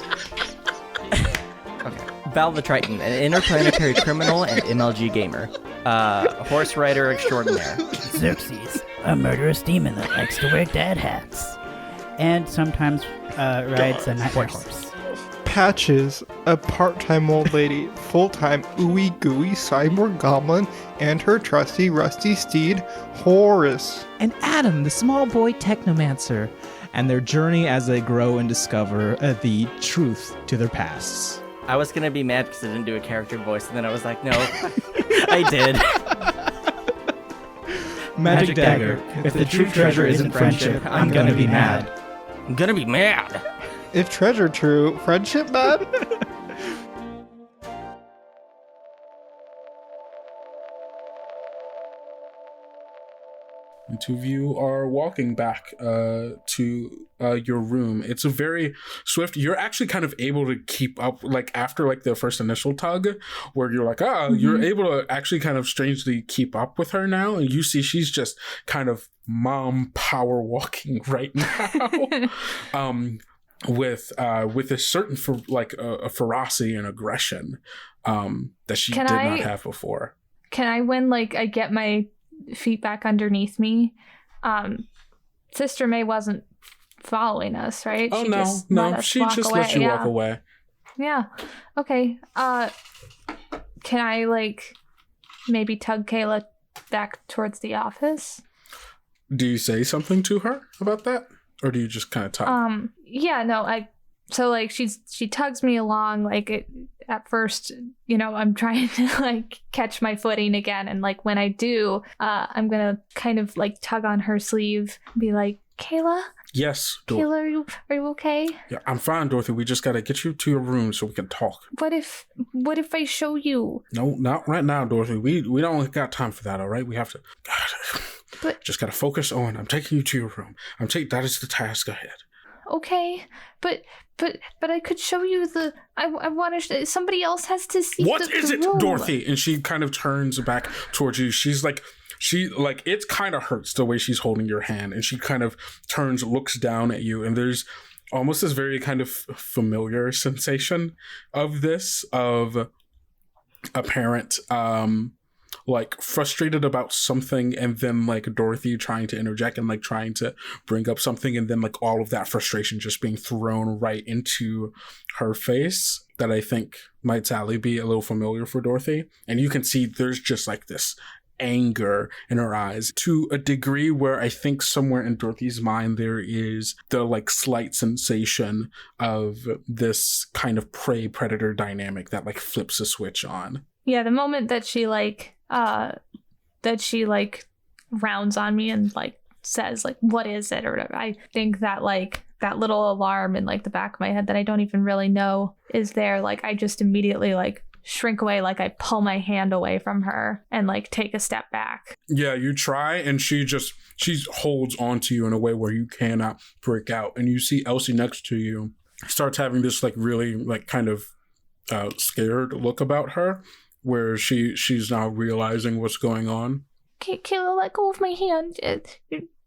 Val the Triton, an interplanetary criminal and MLG gamer. Horse rider extraordinaire. Xerxes, a murderous demon that likes to wear dad hats. And sometimes rides a nightmare horse. Patches, a part-time old lady, full-time ooey gooey cyborg goblin, and her trusty rusty steed, Horus. And Adam, the small boy technomancer, and their journey as they grow and discover the truth to their pasts. I was gonna be mad because I didn't do a character voice, and then I was like, no, I did. Magic Dagger. If the true treasure isn't friendship, I'm gonna be mad. I'm gonna be mad. If treasure true, friendship bad? two of you are walking back to your room. It's a very swift. You're actually kind of able to keep up, like after like the first initial tug, where you're like, you're able to actually kind of strangely keep up with her now, and you see she's just kind of mom power walking right now, with a certain a ferocity and aggression that she did not have before. Can I, when like I get my feet back underneath me, Sister May wasn't following us, right? Oh, she no, she just let you walk away. Yeah. Okay. Can I like maybe tug Kayla back towards the office? Do you say something to her about that, or do you just kind of tug? Yeah, no, so like she tugs me along, like at first, you know, I'm trying to like catch my footing again, and like when I do, I'm gonna kind of like tug on her sleeve, be like, Kayla? Yes, Kayla, are you okay? Yeah, I'm fine, Dorothy. We just gotta get you to your room so we can talk. What if I show you? No, not right now, Dorothy. We don't got time for that, all right? We have to just gotta focus on, I'm taking you to your room. That is the task ahead. Okay, but I could show you I want to. Somebody else has to see. What is it, room. Dorothy? And she kind of turns back towards you. She's like, it kind of hurts the way she's holding your hand, and she kind of turns, looks down at you, and there's almost this very kind of familiar sensation of a parent, like frustrated about something, and then like Dorothy trying to interject and like trying to bring up something, and then like all of that frustration just being thrown right into her face. That I think might sadly be a little familiar for Dorothy. And you can see there's just like this anger in her eyes to a degree where I think somewhere in Dorothy's mind there is the like slight sensation of this kind of prey predator dynamic that like flips a switch on. Yeah, the moment that she rounds on me and like says like, what is it or whatever, I think that like that little alarm in like the back of my head that I don't even really know is there, like I just immediately like shrink away, like I pull my hand away from her and like take a step back. Yeah, you try, and she holds on to you in a way where you cannot break out. And you see Elsie next to you starts having this like really like kind of scared look about her, where she's now realizing what's going on. Kayla, let go of my hand.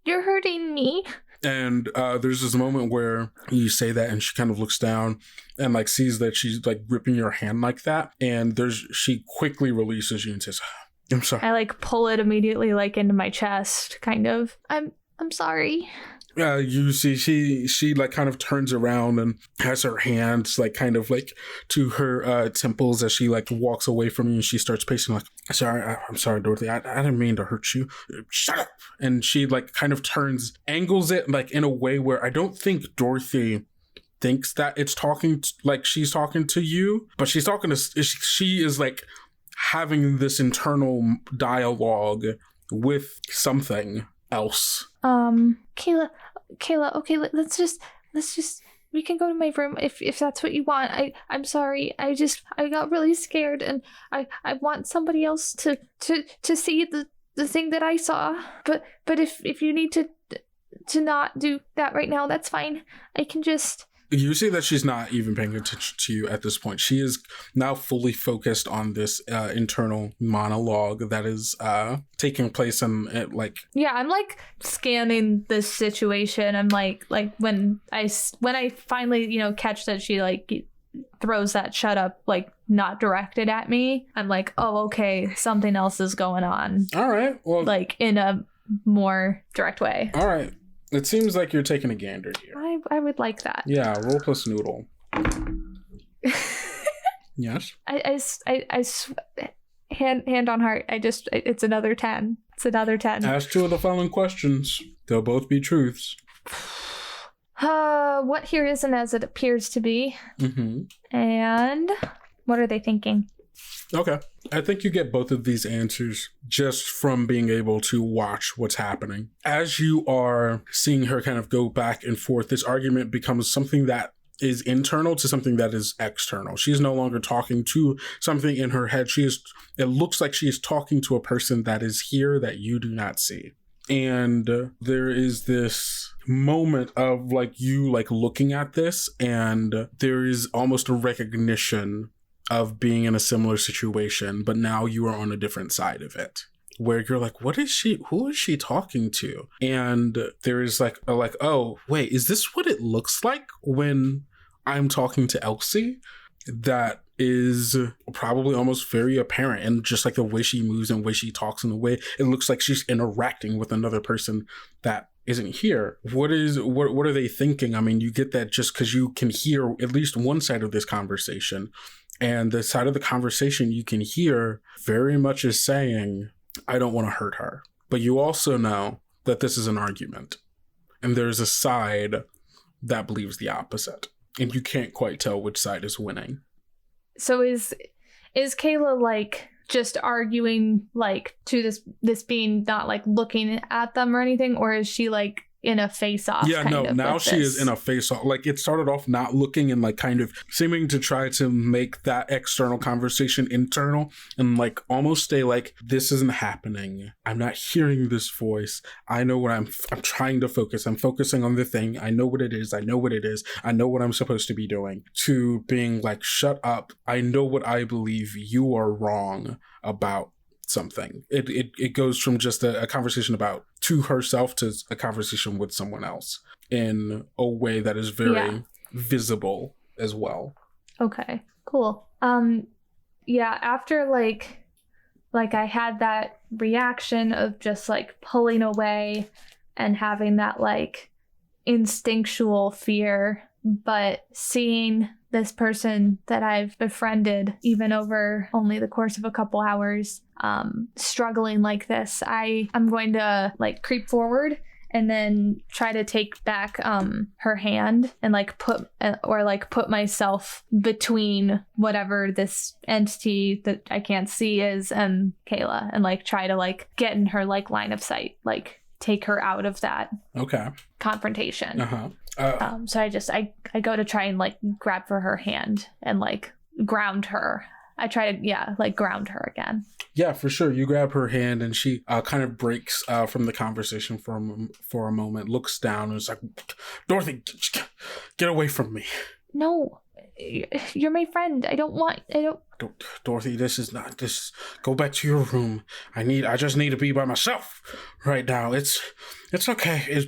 You're hurting me. And there's this moment where you say that, and she kind of looks down and like sees that she's like gripping your hand like that, and she quickly releases you and says, I'm sorry. I like pull it immediately like into my chest, kind of. I'm sorry. You see she like kind of turns around and has her hands like kind of like to her temples as she like walks away from you, and she starts pacing like, I'm sorry, Dorothy. I didn't mean to hurt you. Shut up. And she like kind of angles it like in a way where I don't think Dorothy thinks that it's she's talking to you, but she is like having this internal dialogue with something else. Kayla, okay, let's just we can go to my room if that's what you want. I'm sorry. I got really scared, and I want somebody else to see the thing that I saw. But if you need to not do that right now, that's fine. I can just. You see that she's not even paying attention to you at this point. She is now fully focused on this internal monologue that is taking place in like. Yeah, I'm like scanning this situation. I'm like when I finally catch that she like throws that shut up like not directed at me. I'm like, oh okay, something else is going on. All right, well, like in a more direct way. All right. It seems like you're taking a gander here. I would like that. Yeah, roll plus noodle. Yes. Hand on heart. It's another 10. It's another 10. Ask two of the following questions. They'll both be truths. What here isn't as it appears to be. Mm-hmm. And what are they thinking? Okay. I think you get both of these answers just from being able to watch what's happening. As you are seeing her kind of go back and forth, this argument becomes something that is internal to something that is external. She's no longer talking to something in her head. It looks like she is talking to a person that is here that you do not see. And there is this moment of like you like looking at this, and there is almost a recognition of being in a similar situation, but now you are on a different side of it, where you're like, who is she talking to? And there is like, oh, wait, is this what it looks like when I'm talking to Elsie? That is probably almost very apparent, and just like the way she moves and the way she talks and the way it looks like she's interacting with another person that isn't here. What are they thinking? I mean, you get that just because you can hear at least one side of this conversation, and the side of the conversation you can hear very much is saying, I don't want to hurt her. But you also know that this is an argument, and there's a side that believes the opposite, and you can't quite tell which side is winning. So is Kayla like just arguing like to this being not like looking at them or anything, or is she like in a face-off? Yeah, no, now she is in a face-off. Like, it started off not looking and like kind of seeming to try to make that external conversation internal and like almost stay like, this isn't happening. I'm not hearing this voice. I know what I'm trying to focus. I'm focusing on the thing. I know what it is. I know what it is. I know what I'm supposed to be doing. To being like, shut up. I know what I believe. You are wrong about something. It goes from just a conversation about to herself to a conversation with someone else in a way that is very visible as well. Okay, cool. Yeah, after like I had that reaction of just like pulling away and having that like instinctual fear, but seeing this person that I've befriended, even over only the course of a couple hours, struggling like this, I'm going to like creep forward and then try to take back her hand and like put myself between whatever this entity that I can't see is and Kayla, and like try to like get in her like line of sight, like take her out of that confrontation. So I go to try and like grab for her hand and like ground her. I try to like ground her again. Yeah, for sure. You grab her hand and she kind of breaks from the conversation for a moment, looks down and is like, Dorothy, get away from me. No, you're my friend. I don't. Dorothy, go back to your room. I just need to be by myself right now. It's okay.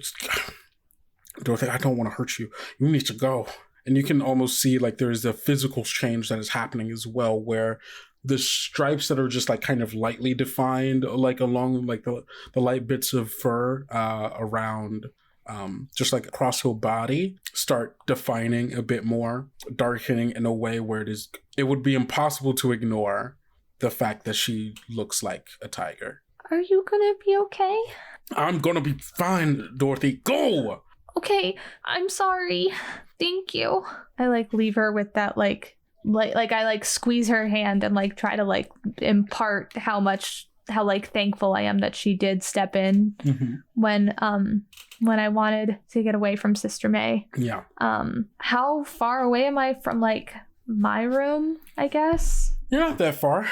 Dorothy, I don't want to hurt you. You need to go. And you can almost see like there's a physical change that is happening as well, where the stripes that are just like kind of lightly defined, like along like the light bits of fur around just like across her body, start defining a bit more, darkening in a way where it would be impossible to ignore the fact that she looks like a tiger. Are you gonna be okay? I'm gonna be fine, Dorothy. Go! Okay, I'm sorry. Thank you. I like leave her with that like I like squeeze her hand and like try to like impart how like thankful I am that she did step in when I wanted to get away from Sister May. Yeah. How far away am I from like my room, I guess? You're not that far.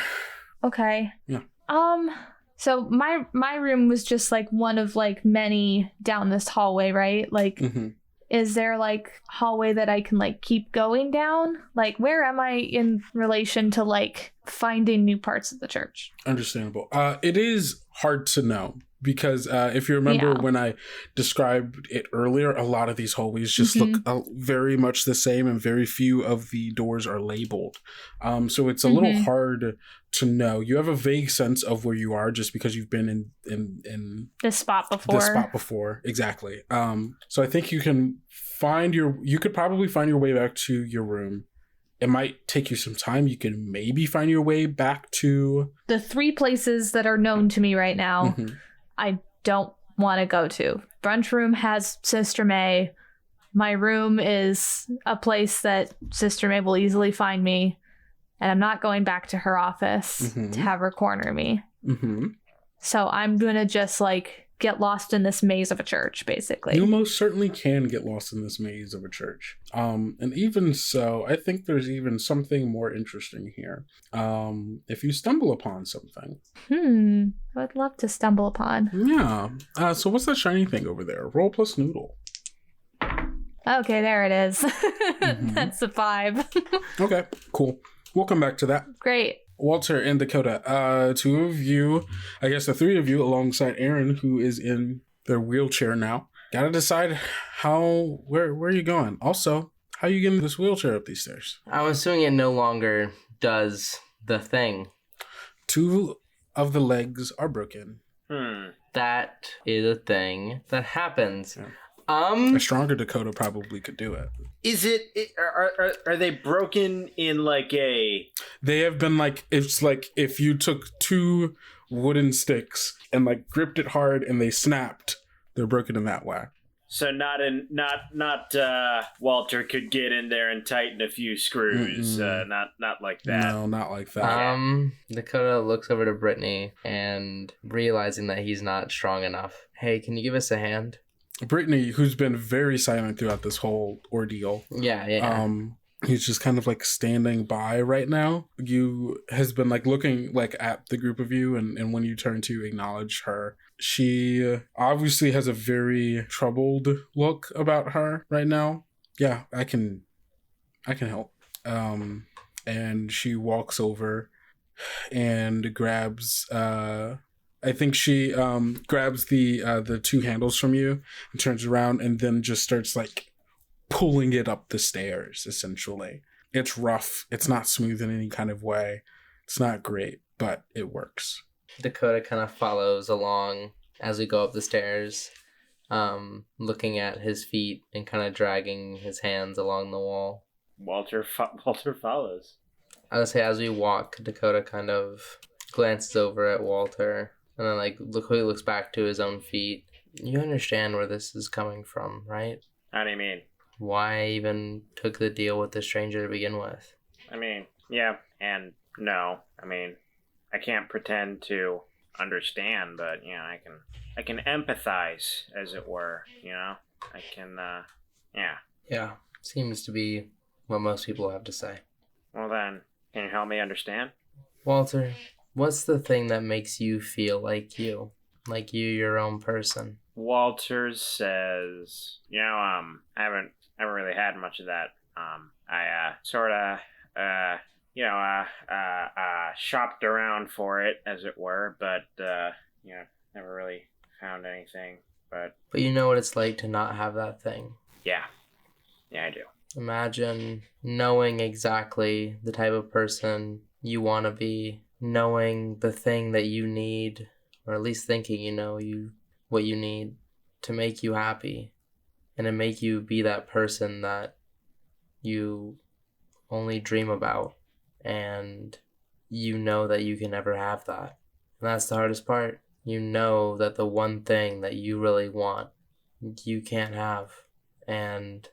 Okay. Yeah. So my room was just like one of like many down this hallway, right? Like, is there like hallway that I can like keep going down? Like, where am I in relation to like finding new parts of the church? Understandable. It is hard to know because if you remember when I described it earlier, a lot of these hallways just look very much the same, and very few of the doors are labeled. So it's a little hard to know. You have a vague sense of where you are just because you've been in this spot before. Exactly. So I think you could probably find your way back to your room. It might take you some time. You can maybe find your way back to the 3 places that are known to me right now. I don't want to go to. Brunch room has Sister May. My room is a place that Sister May will easily find me. And I'm not going back to her office to have her corner me. So I'm going to just like get lost in this maze of a church, basically. You most certainly can get lost in this maze of a church. And even so, I think there's even something more interesting here. If you stumble upon something. I would love to stumble upon. Yeah. So what's that shiny thing over there? Roll plus noodle. Okay, there it is. Mm-hmm. That's a 5. Okay, cool. We'll come back to that. Great. Walter and Dakota, two of you, I guess the three of you, alongside Aaron, who is in their wheelchair now, gotta decide where are you going? Also, how are you getting this wheelchair up these stairs? I'm assuming it no longer does the thing. 2 of the legs are broken. That is a thing that happens. Yeah. A stronger Dakota probably could do it. Is are they broken in like a... They have been it's like if you took 2 wooden sticks and like gripped it hard and they snapped, they're broken in that way. So not Walter could get in there and tighten a few screws. Not like that. No, not like that. Dakota looks over to Brittany and realizing that he's not strong enough. Hey, can you give us a hand? Brittany, who's been very silent throughout this whole ordeal. Yeah. He's just kind of like standing by right now. You has been like looking like at the group of you, and when you turn to acknowledge her, she obviously has a very troubled look about her right now. Yeah, I can help. And she walks over and grabs I think she grabs the 2 handles from you and turns around and then just starts like pulling it up the stairs, essentially. It's rough. It's not smooth in any kind of way. It's not great, but it works. Dakota kind of follows along as we go up the stairs, looking at his feet and kind of dragging his hands along the wall. Walter follows. I would say as we walk, Dakota kind of glances over at Walter and then quickly looks back to his own feet. You understand where this is coming from, right? How do you mean? Why I even took the deal with the stranger to begin with? I mean, yeah and no. I mean, I can't pretend to understand, but I can empathize, as it were. I can. Yeah, seems to be what most people have to say. Well then, can you help me understand? Walter, what's the thing that makes you feel like you your own person? Walter says, I haven't really had much of that. I sort of shopped around for it, as it were, but never really found anything. But you know what it's like to not have that thing. Yeah, I do. Imagine knowing exactly the type of person you want to be, knowing the thing that you need, or at least thinking what you need to make you happy, and to make you be that person that you only dream about, and you know that you can never have that. And that's the hardest part. You know that the one thing that you really want, you can't have, and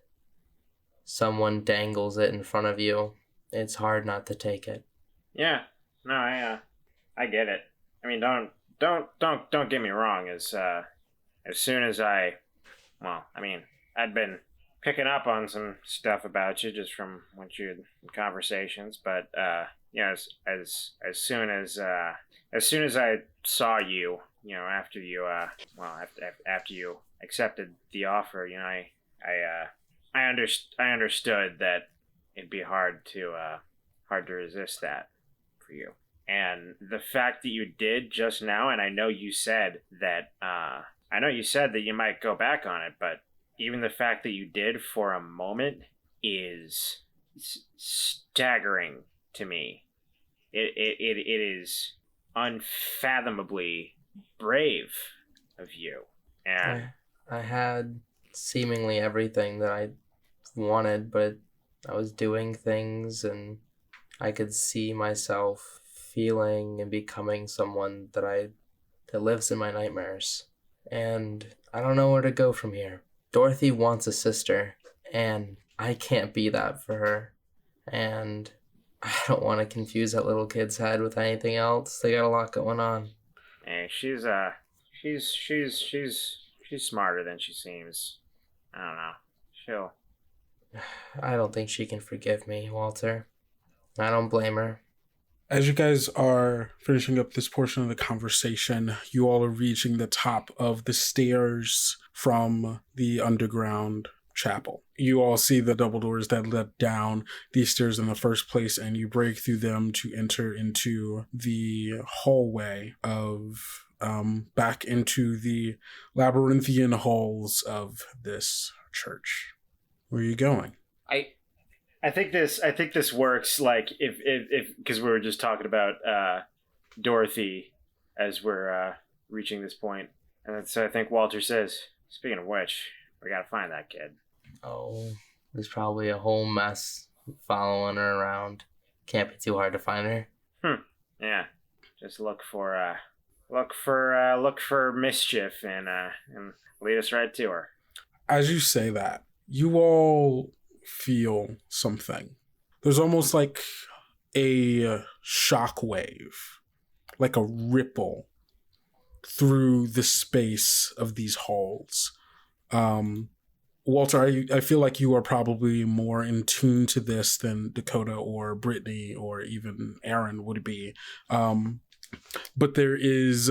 someone dangles it in front of you. It's hard not to take it. Yeah, no, I get it. I mean, don't get me wrong. As soon as I'd been picking up on some stuff about you just from what you conversations, but as soon as I saw you, after you after you accepted the offer, I understood that it'd be hard to resist that for you. And the fact that you did just now, and I know you said that you might go back on it, but even the fact that you did for a moment is staggering to me. It is unfathomably brave of you. And I had seemingly everything that I wanted, but I was doing things and I could see myself feeling and becoming someone that lives in my nightmares. And I don't know where to go from here. Dorothy wants a sister, and I can't be that for her. And I don't want to confuse that little kid's head with anything else. They got a lot going on. Hey, she's She's smarter than she seems. I don't know. She'll. I don't think she can forgive me, Walter. I don't blame her. As you guys are finishing up this portion of the conversation, you all are reaching the top of the stairs from the underground chapel. You all see the double doors that led down these stairs in the first place, and you break through them to enter into the hallway of back into the labyrinthian halls of this church. Where are you going? I think this works. Like if because we were just talking about Dorothy as we're reaching this point, and so I think Walter says, "Speaking of which, we gotta find that kid." Oh, there's probably a whole mess following her around. Can't be too hard to find her. Yeah, just look for mischief and lead us right to her. As you say that, you all feel something. There's almost like a shock wave, like a ripple through the space of these halls. Walter, I feel like you are probably more in tune to this than Dakota or Brittany or even Aaron would be. But there is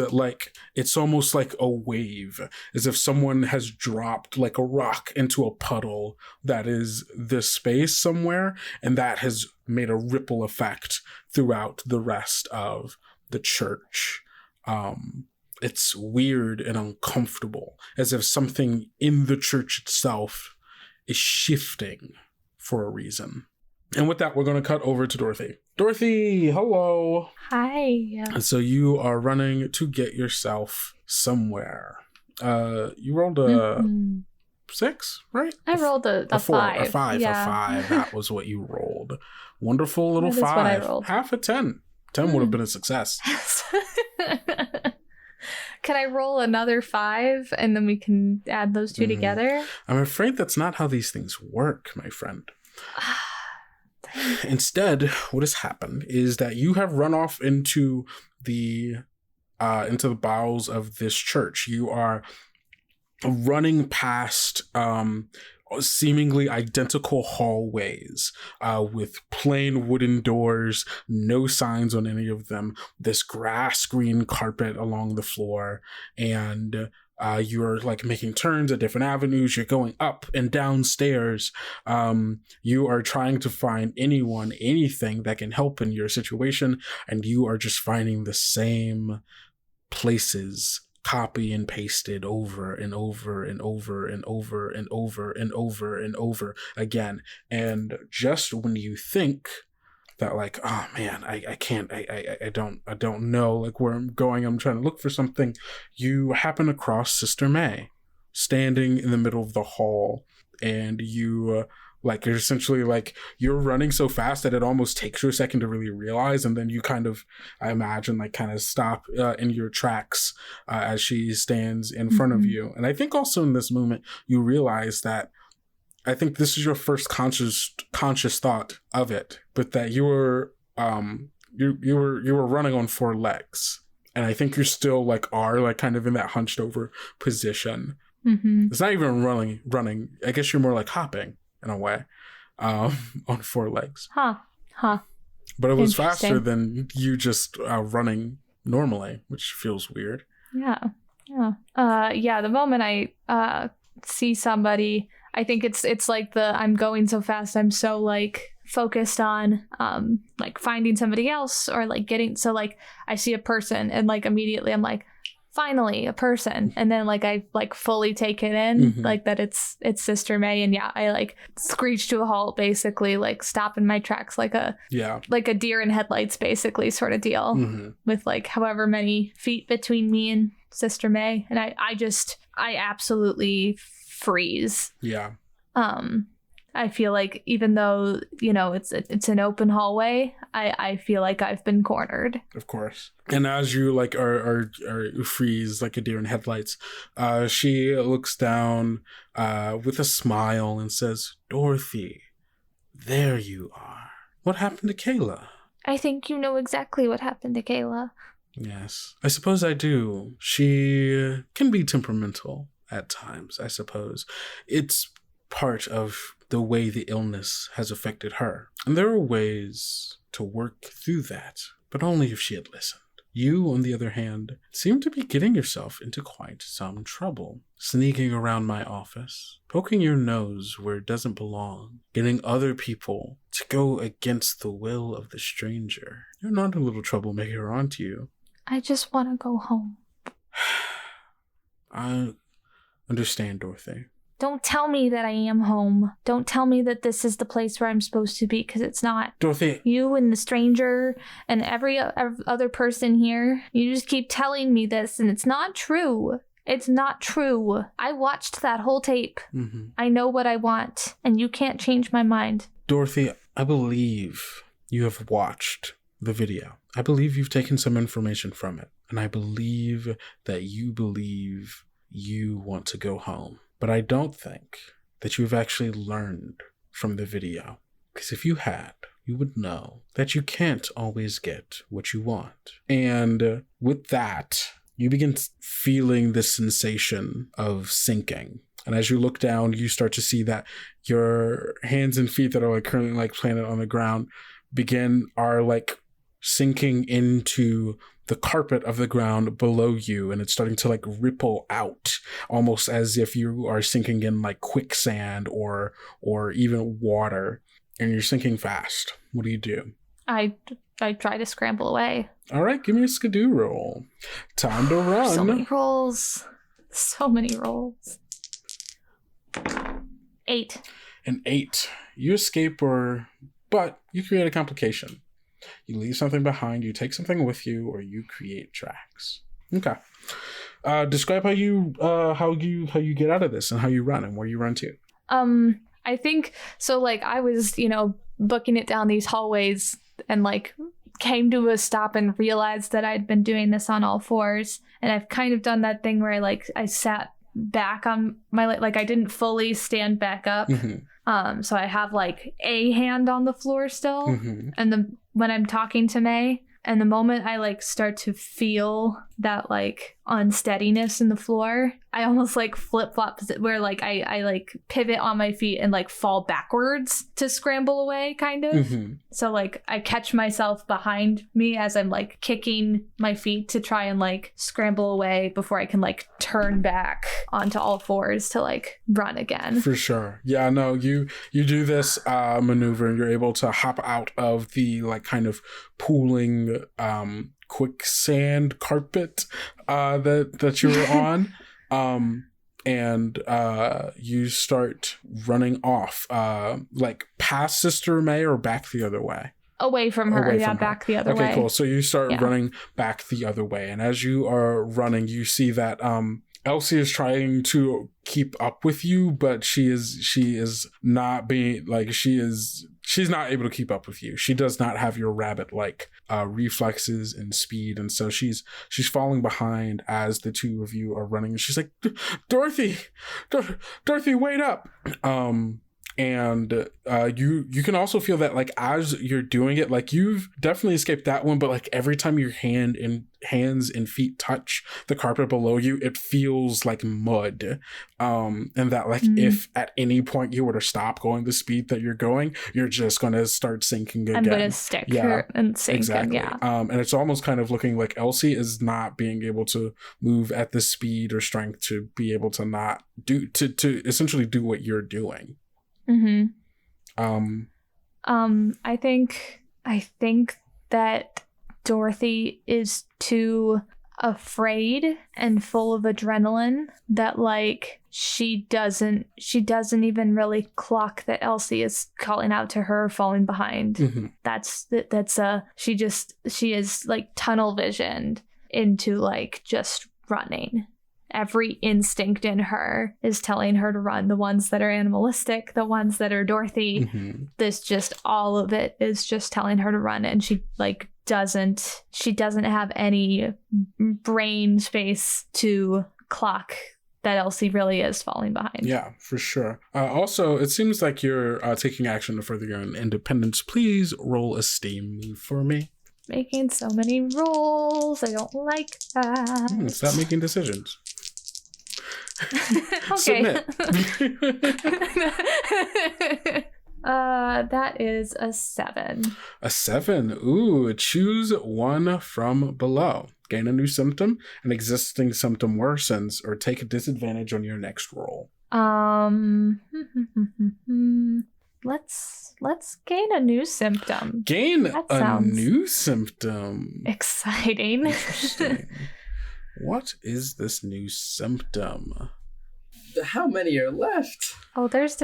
it's almost like a wave, as if someone has dropped like a rock into a puddle that is this space somewhere, and that has made a ripple effect throughout the rest of the church. It's weird and uncomfortable, as if something in the church itself is shifting for a reason. And with that, we're going to cut over to Dorothy. Dorothy, hello. Hi. And so you are running to get yourself somewhere. You rolled a 6, right? I rolled a 4, 5. A 5, yeah. a 5. That was what you rolled. Wonderful little That is 5. what I rolled. Half a 10. 10 would have been a success. Can I roll another 5 and then we can add those two together? I'm afraid that's not how these things work, my friend. Instead, what has happened is that you have run off into the bowels of this church. You are running past seemingly identical hallways with plain wooden doors, no signs on any of them, this grass green carpet along the floor, and you're like making turns at different avenues. You're going up and down stairs. You are trying to find anything that can help in your situation, and you are just finding the same places copy and pasted over and over and over and over and over and over and over again. And just when you think that like, oh man, I can't, I don't know like where I'm going, I'm trying to look for something, you happen across Sister May standing in the middle of the hall, and you you're essentially like, you're running so fast that it almost takes you a second to really realize, and then you kind of, I imagine, like kind of stop in your tracks as she stands in front of you. And I think also in this moment you realize that I think this is your first conscious thought of it, but that you were running on 4 legs, and I think you're still are kind of in that hunched over position. It's not even running. I guess you're more like hopping in a way, on 4 legs. But it was faster than you just running normally, which feels weird. The moment I see somebody, I think it's like I'm going so fast, I'm so like focused on like finding somebody else, or like getting, so like I see a person and like immediately I'm like, finally a person, and then like I like fully take it in, like that it's Sister May, and I like screech to a halt, basically like stop in my tracks like a deer in headlights basically sort of deal, with like however many feet between me and Sister May, and I absolutely freeze. I feel like even though it's an open hallway, I feel like I've been cornered. Of course. And as you like are freeze like a deer in headlights, she looks down with a smile and says, "Dorothy, there you are. What happened to Kayla?" I think you know exactly what happened to Kayla. Yes, I suppose I do. She can be temperamental at times, I suppose. It's part of the way the illness has affected her. And there are ways to work through that, but only if she had listened. You, on the other hand, seem to be getting yourself into quite some trouble. Sneaking around my office, poking your nose where it doesn't belong, getting other people to go against the will of the stranger. You're not a little troublemaker, aren't you? I just want to go home. I understand, Dorothy. Don't tell me that I am home. Don't tell me that this is the place where I'm supposed to be, because it's not. Dorothy. You and the stranger and every other person here, you just keep telling me this, and it's not true. It's not true. I watched that whole tape. Mm-hmm. I know what I want, and you can't change my mind. Dorothy, I believe you have watched the video. I believe you've taken some information from it, and I believe that you believe you want to go home. But I don't think that you've actually learned from the video. Because if you had, you would know that you can't always get what you want. And with that, you begin feeling this sensation of sinking. And as you look down, you start to see that your hands and feet that are like currently like planted on the ground are like sinking into the carpet of the ground below you, and it's starting to like ripple out, almost as if you are sinking in like quicksand or even water, and you're sinking fast. What do you do? I try to scramble away. All right, give me a skidoo roll. Time to run. So many rolls. So many rolls. 8. An 8. You escape, but you create a complication. You leave something behind, you take something with you, or you create tracks. Okay. Describe how you get out of this and how you run and where you run to. I think so. Like I was, booking it down these hallways and like came to a stop and realized that I'd been doing this on all fours, and I've kind of done that thing where I sat back on my I didn't fully stand back up. Mm-hmm. So I have like a hand on the floor still, Mm-hmm. and when I'm talking to May, and the moment I start to feel that unsteadiness in the floor, I almost flip-flop where I pivot on my feet and fall backwards to scramble away kind of. Mm-hmm. So I catch myself behind me as I'm kicking my feet to try and scramble away before I can turn back onto all fours to run again. For sure. Yeah, no, you do this maneuver and you're able to hop out of the kind of pooling quicksand carpet that you were on, and you start running off past Sister May or back the other way. Away from her. Back the other way. Okay, cool. So you start running back the other way, and as you are running, you see that Elsie is trying to keep up with you, but she is not being she's not able to keep up with you. She does not have your rabbit reflexes and speed, and so she's falling behind as the two of you are running. And she's like, Dorothy, wait up! And you can also feel that as you're doing it, you've definitely escaped that one, but every time your hands and feet touch the carpet below you, it feels like mud. And that if at any point you were to stop going the speed that you're going, you're just gonna start sinking again. I'm gonna stick and sink. Exactly. Yeah. And it's almost kind of looking like Elsie is not being able to move at the speed or strength to be able to not do to essentially do what you're doing. Mm-hmm. I think that Dorothy is too afraid and full of adrenaline that she doesn't even really clock that Elsie is calling out to her, falling behind. Mm-hmm. She is tunnel visioned into just running. Every instinct in her is telling her to run. The ones that are animalistic, the ones that are Dorothy, mm-hmm. All of it is just telling her to run. And she doesn't have any brain space to clock that Elsie really is falling behind. Yeah, for sure. Also, it seems like you're taking action to further your own independence. Please roll a steam move for me. making so many rules. I don't like that. Stop making decisions. Okay. Submit. That is a 7. A 7. Ooh, choose one from below. Gain a new symptom. An existing symptom worsens, or take a disadvantage on your next roll. Let's gain a new symptom. Gain That a sounds new symptom. exciting. Interesting. What is this new symptom? How many are left? Oh, there's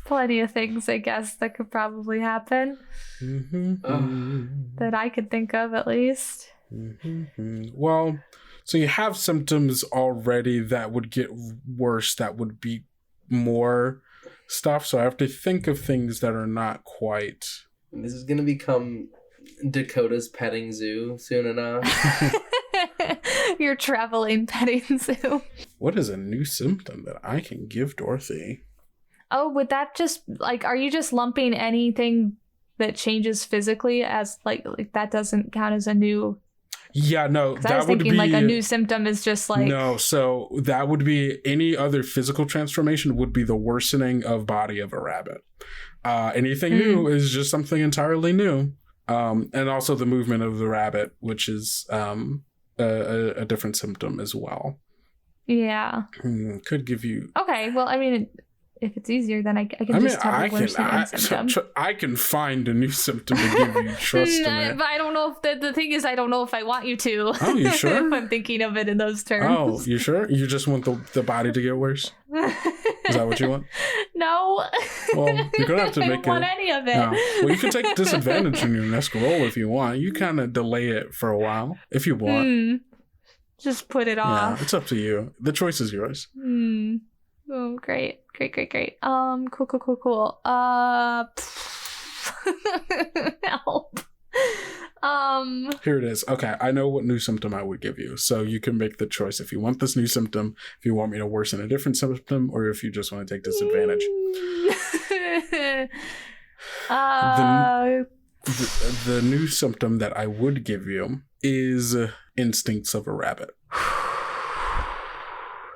plenty of things, I guess, that could probably happen that I could think of, at least. Well, so you have symptoms already that would get worse, that would be more stuff, so I have to think of things that are not quite. This is gonna become Dakota's petting zoo soon enough. Your traveling petting zoo. What is a new symptom that I can give Dorothy? Oh, would that just, like, are you just lumping anything that changes physically as, like that doesn't count as a new... Yeah, no, I was thinking like a new symptom is just like... No, so that would be any other physical transformation would be the worsening of body of a rabbit. Anything new is just something entirely new. And also the movement of the rabbit, which is a different symptom as well. Yeah. Could give you... Okay, well, I mean, if it's easier, then I can just have a worsening symptom. I can find a new symptom to give you. Trust me. But I don't know if the thing is, I don't know if I want you to. Oh, you sure? If I'm thinking of it in those terms. Oh, you sure? You just want the body to get worse? Is that what you want? No. Well, you're gonna have to I make don't want any of it. No. Well, you can take disadvantage in your next roll if you want. You kind of delay it for a while if you want. Just put it off. Yeah, it's up to you. The choice is yours. Oh, great. Cool. Help. Here it is. Okay, I know what new symptom I would give you. So you can make the choice if you want this new symptom, if you want me to worsen a different symptom, or if you just want to take disadvantage. The new symptom that I would give you is instincts of a rabbit.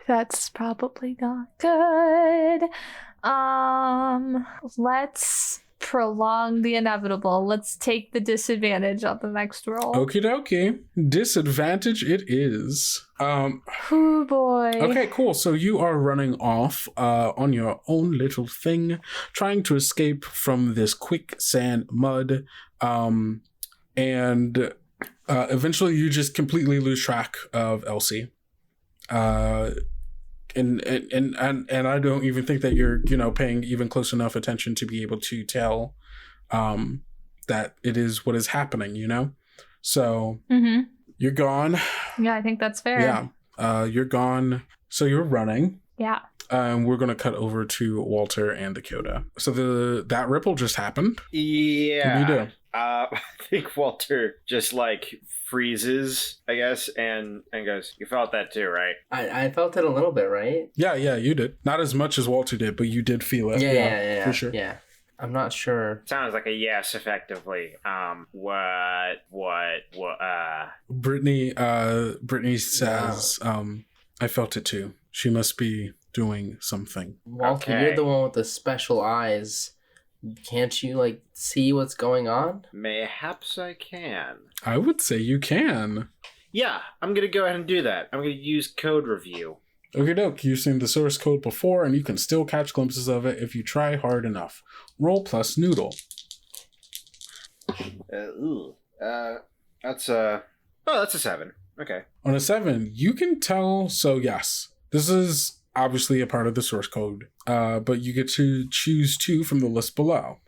That's probably not good. Let's prolong the inevitable. Let's take the disadvantage on the next roll. Okie dokie. Disadvantage it is. Oh boy. Okay, cool. So you are running off on your own little thing, trying to escape from this quicksand mud. And eventually you just completely lose track of Elsie. And I don't even think that you're, paying even close enough attention to be able to tell that it is what is happening, So you're gone. Yeah, I think that's fair. Yeah, you're gone. So you're running. Yeah. We're going to cut over to Walter and Dakota. So that ripple just happened. Yeah. What do you do? I think Walter just freezes, I guess, and goes, "You felt that too, right?" I felt it a little bit, right? Yeah, you did. Not as much as Walter did, but you did feel it. Yeah, for sure. Yeah, I'm not sure. Sounds like a yes, effectively. What? Brittany says, I felt it too. She must be doing something. Walter, Okay. you're the one with the special eyes. Can't you, see what's going on? Mayhaps I can. I would say you can. Yeah, I'm gonna go ahead and do that. I'm gonna use code review. Okie doke, you've seen the source code before, and you can still catch glimpses of it if you try hard enough. Roll plus noodle. That's a 7. Okay. On a 7, you can tell, so yes, this is obviously a part of the source code, but you get to choose 2 from the list below.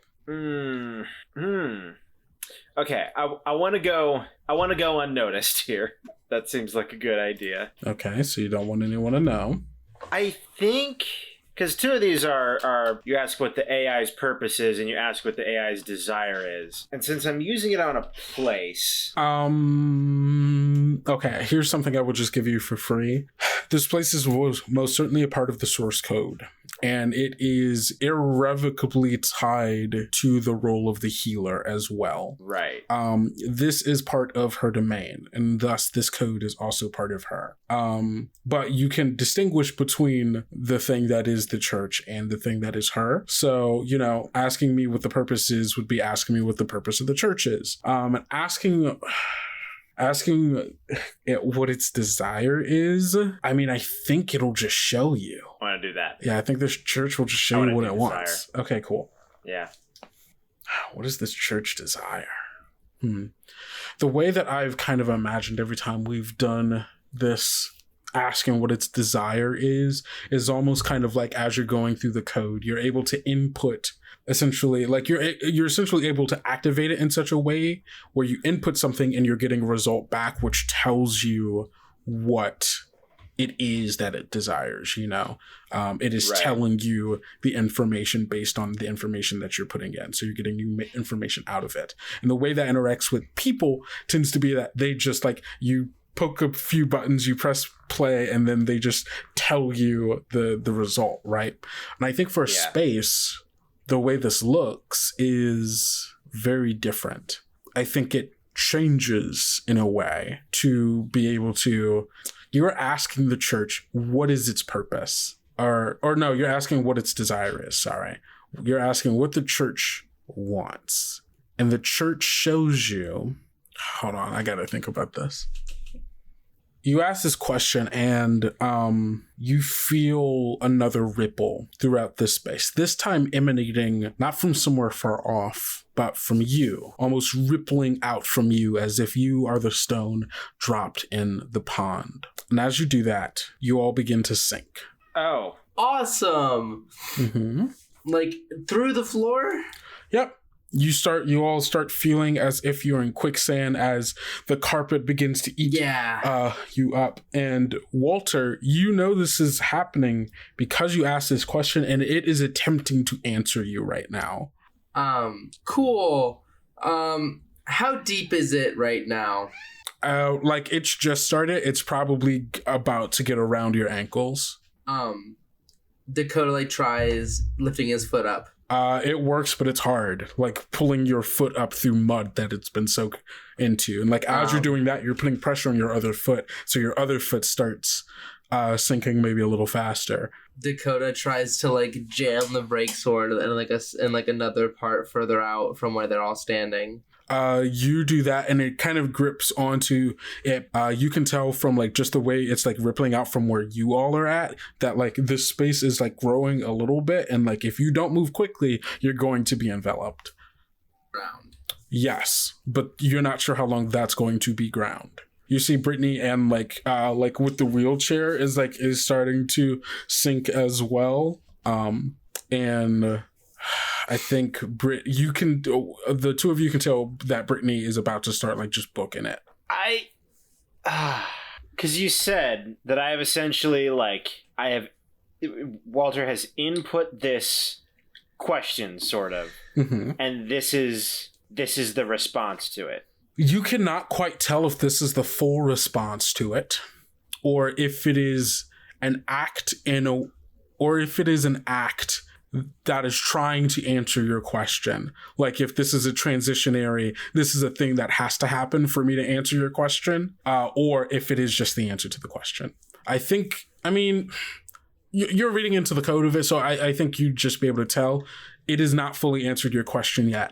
Okay, I want to go unnoticed here. That seems like a good idea. Okay, so you don't want anyone to know. I think because 2 of these are you ask what the AI's purpose is and you ask what the AI's desire is. And since I'm using it on a place, okay, here's something I will just give you for free. This place is most certainly a part of the source code. And it is irrevocably tied to the role of the healer as well. Right. This is part of her domain, and thus this code is also part of her. But you can distinguish between the thing that is the church and the thing that is her. So, asking me what the purpose is would be asking me what the purpose of the church is. And asking it what its desire is, I mean, I think it'll just show you. I want to do that. Yeah, I think this church will just show you what it wants. Okay, cool. Yeah. What does this church desire? The way that I've kind of imagined every time we've done this, asking what its desire is almost kind of like as you're going through the code, you're able to input essentially, like you're essentially able to activate it in such a way where you input something and you're getting a result back which tells you what it is that it desires. It is telling you the information based on the information that you're putting in, so you're getting new information out of it. And the way that interacts with people tends to be that they just like, you poke a few buttons, you press play, and then they just tell you the result, right? And I think for space, the way this looks is very different. I think it changes in a way to be able to, you're asking the church what is its purpose, or no, you're asking what its desire is. Sorry, you're asking what the church wants, and the church shows you. Hold on, I gotta think about this. You ask this question and you feel another ripple throughout this space, this time emanating not from somewhere far off, but from you, almost rippling out from you as if you are the stone dropped in the pond. And as you do that, you all begin to sink. Oh. Awesome! Mm-hmm. Like, through the floor? Yep. You all start feeling as if you're in quicksand as the carpet begins to eat you up. And Walter, this is happening because you asked this question and it is attempting to answer you right now. Cool. How deep is it right now? Like it's just started. It's probably about to get around your ankles. Dakota tries lifting his foot up. It works, but it's hard, like pulling your foot up through mud that it's been soaked into. And like as you're doing that, you're putting pressure on your other foot, so your other foot starts sinking maybe a little faster. Dakota tries to jam the brake sword in another part further out from where they're all standing. You do that and it kind of grips onto it. You can tell from just the way it's rippling out from where you all are at that this space is growing a little bit, and if you don't move quickly, you're going to be enveloped. Ground. Yes, but you're not sure how long that's going to be ground. You see Brittany and with the wheelchair is starting to sink as well. And I think the two of you can tell that Brittany is about to start just booking it. Because you said that I have essentially Walter has input this question sort of, and this is the response to it. You cannot quite tell if this is the full response to it, or if it is an act that is trying to answer your question. If this is a transitionary, this is a thing that has to happen for me to answer your question, or if it is just the answer to the question. You're reading into the code of it, so I think you'd just be able to tell. It has not fully answered your question yet.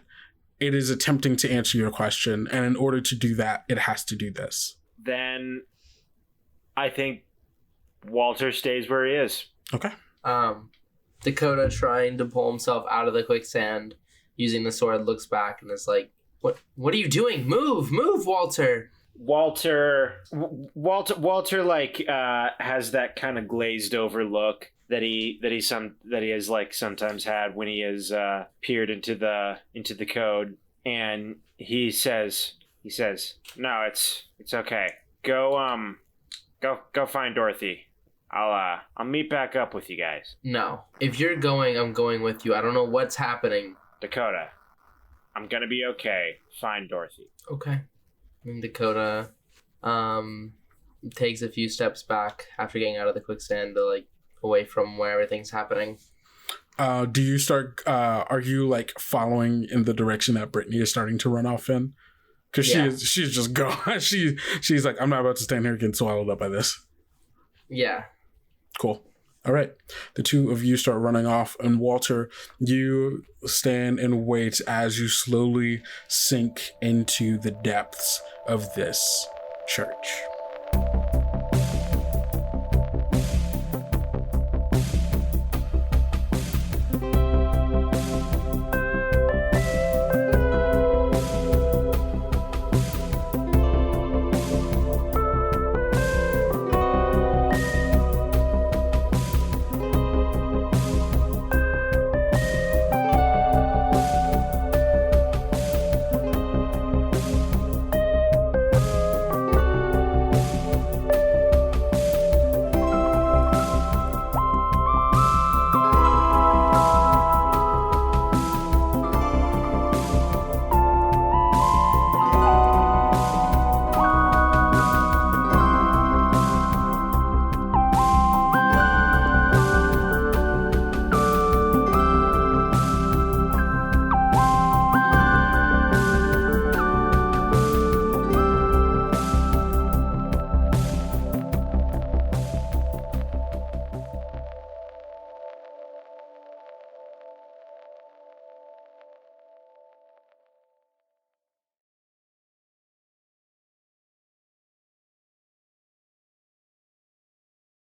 It is attempting to answer your question, and in order to do that, it has to do this. Then I think Walter stays where he is. Okay. Dakota, trying to pull himself out of the quicksand using the sword, looks back and is like, What are you doing? Move, Walter. Walter has that kind of glazed over look that he has sometimes had when he has peered into the code, and he says, "No, it's okay. Go find Dorothy. I'll meet back up with you guys." No. If you're going, I'm going with you. I don't know what's happening. Dakota, I'm gonna be okay. Find Dorothy. Okay. And Dakota takes a few steps back after getting out of the quicksand to away from where everything's happening. Do you start, are you like following in the direction that Brittany is starting to run off in? Because she's just gone. She's like, I'm not about to stand here getting swallowed up by this. Yeah. Cool. All right. The two of you start running off, and Walter, you stand and wait as you slowly sink into the depths of this church.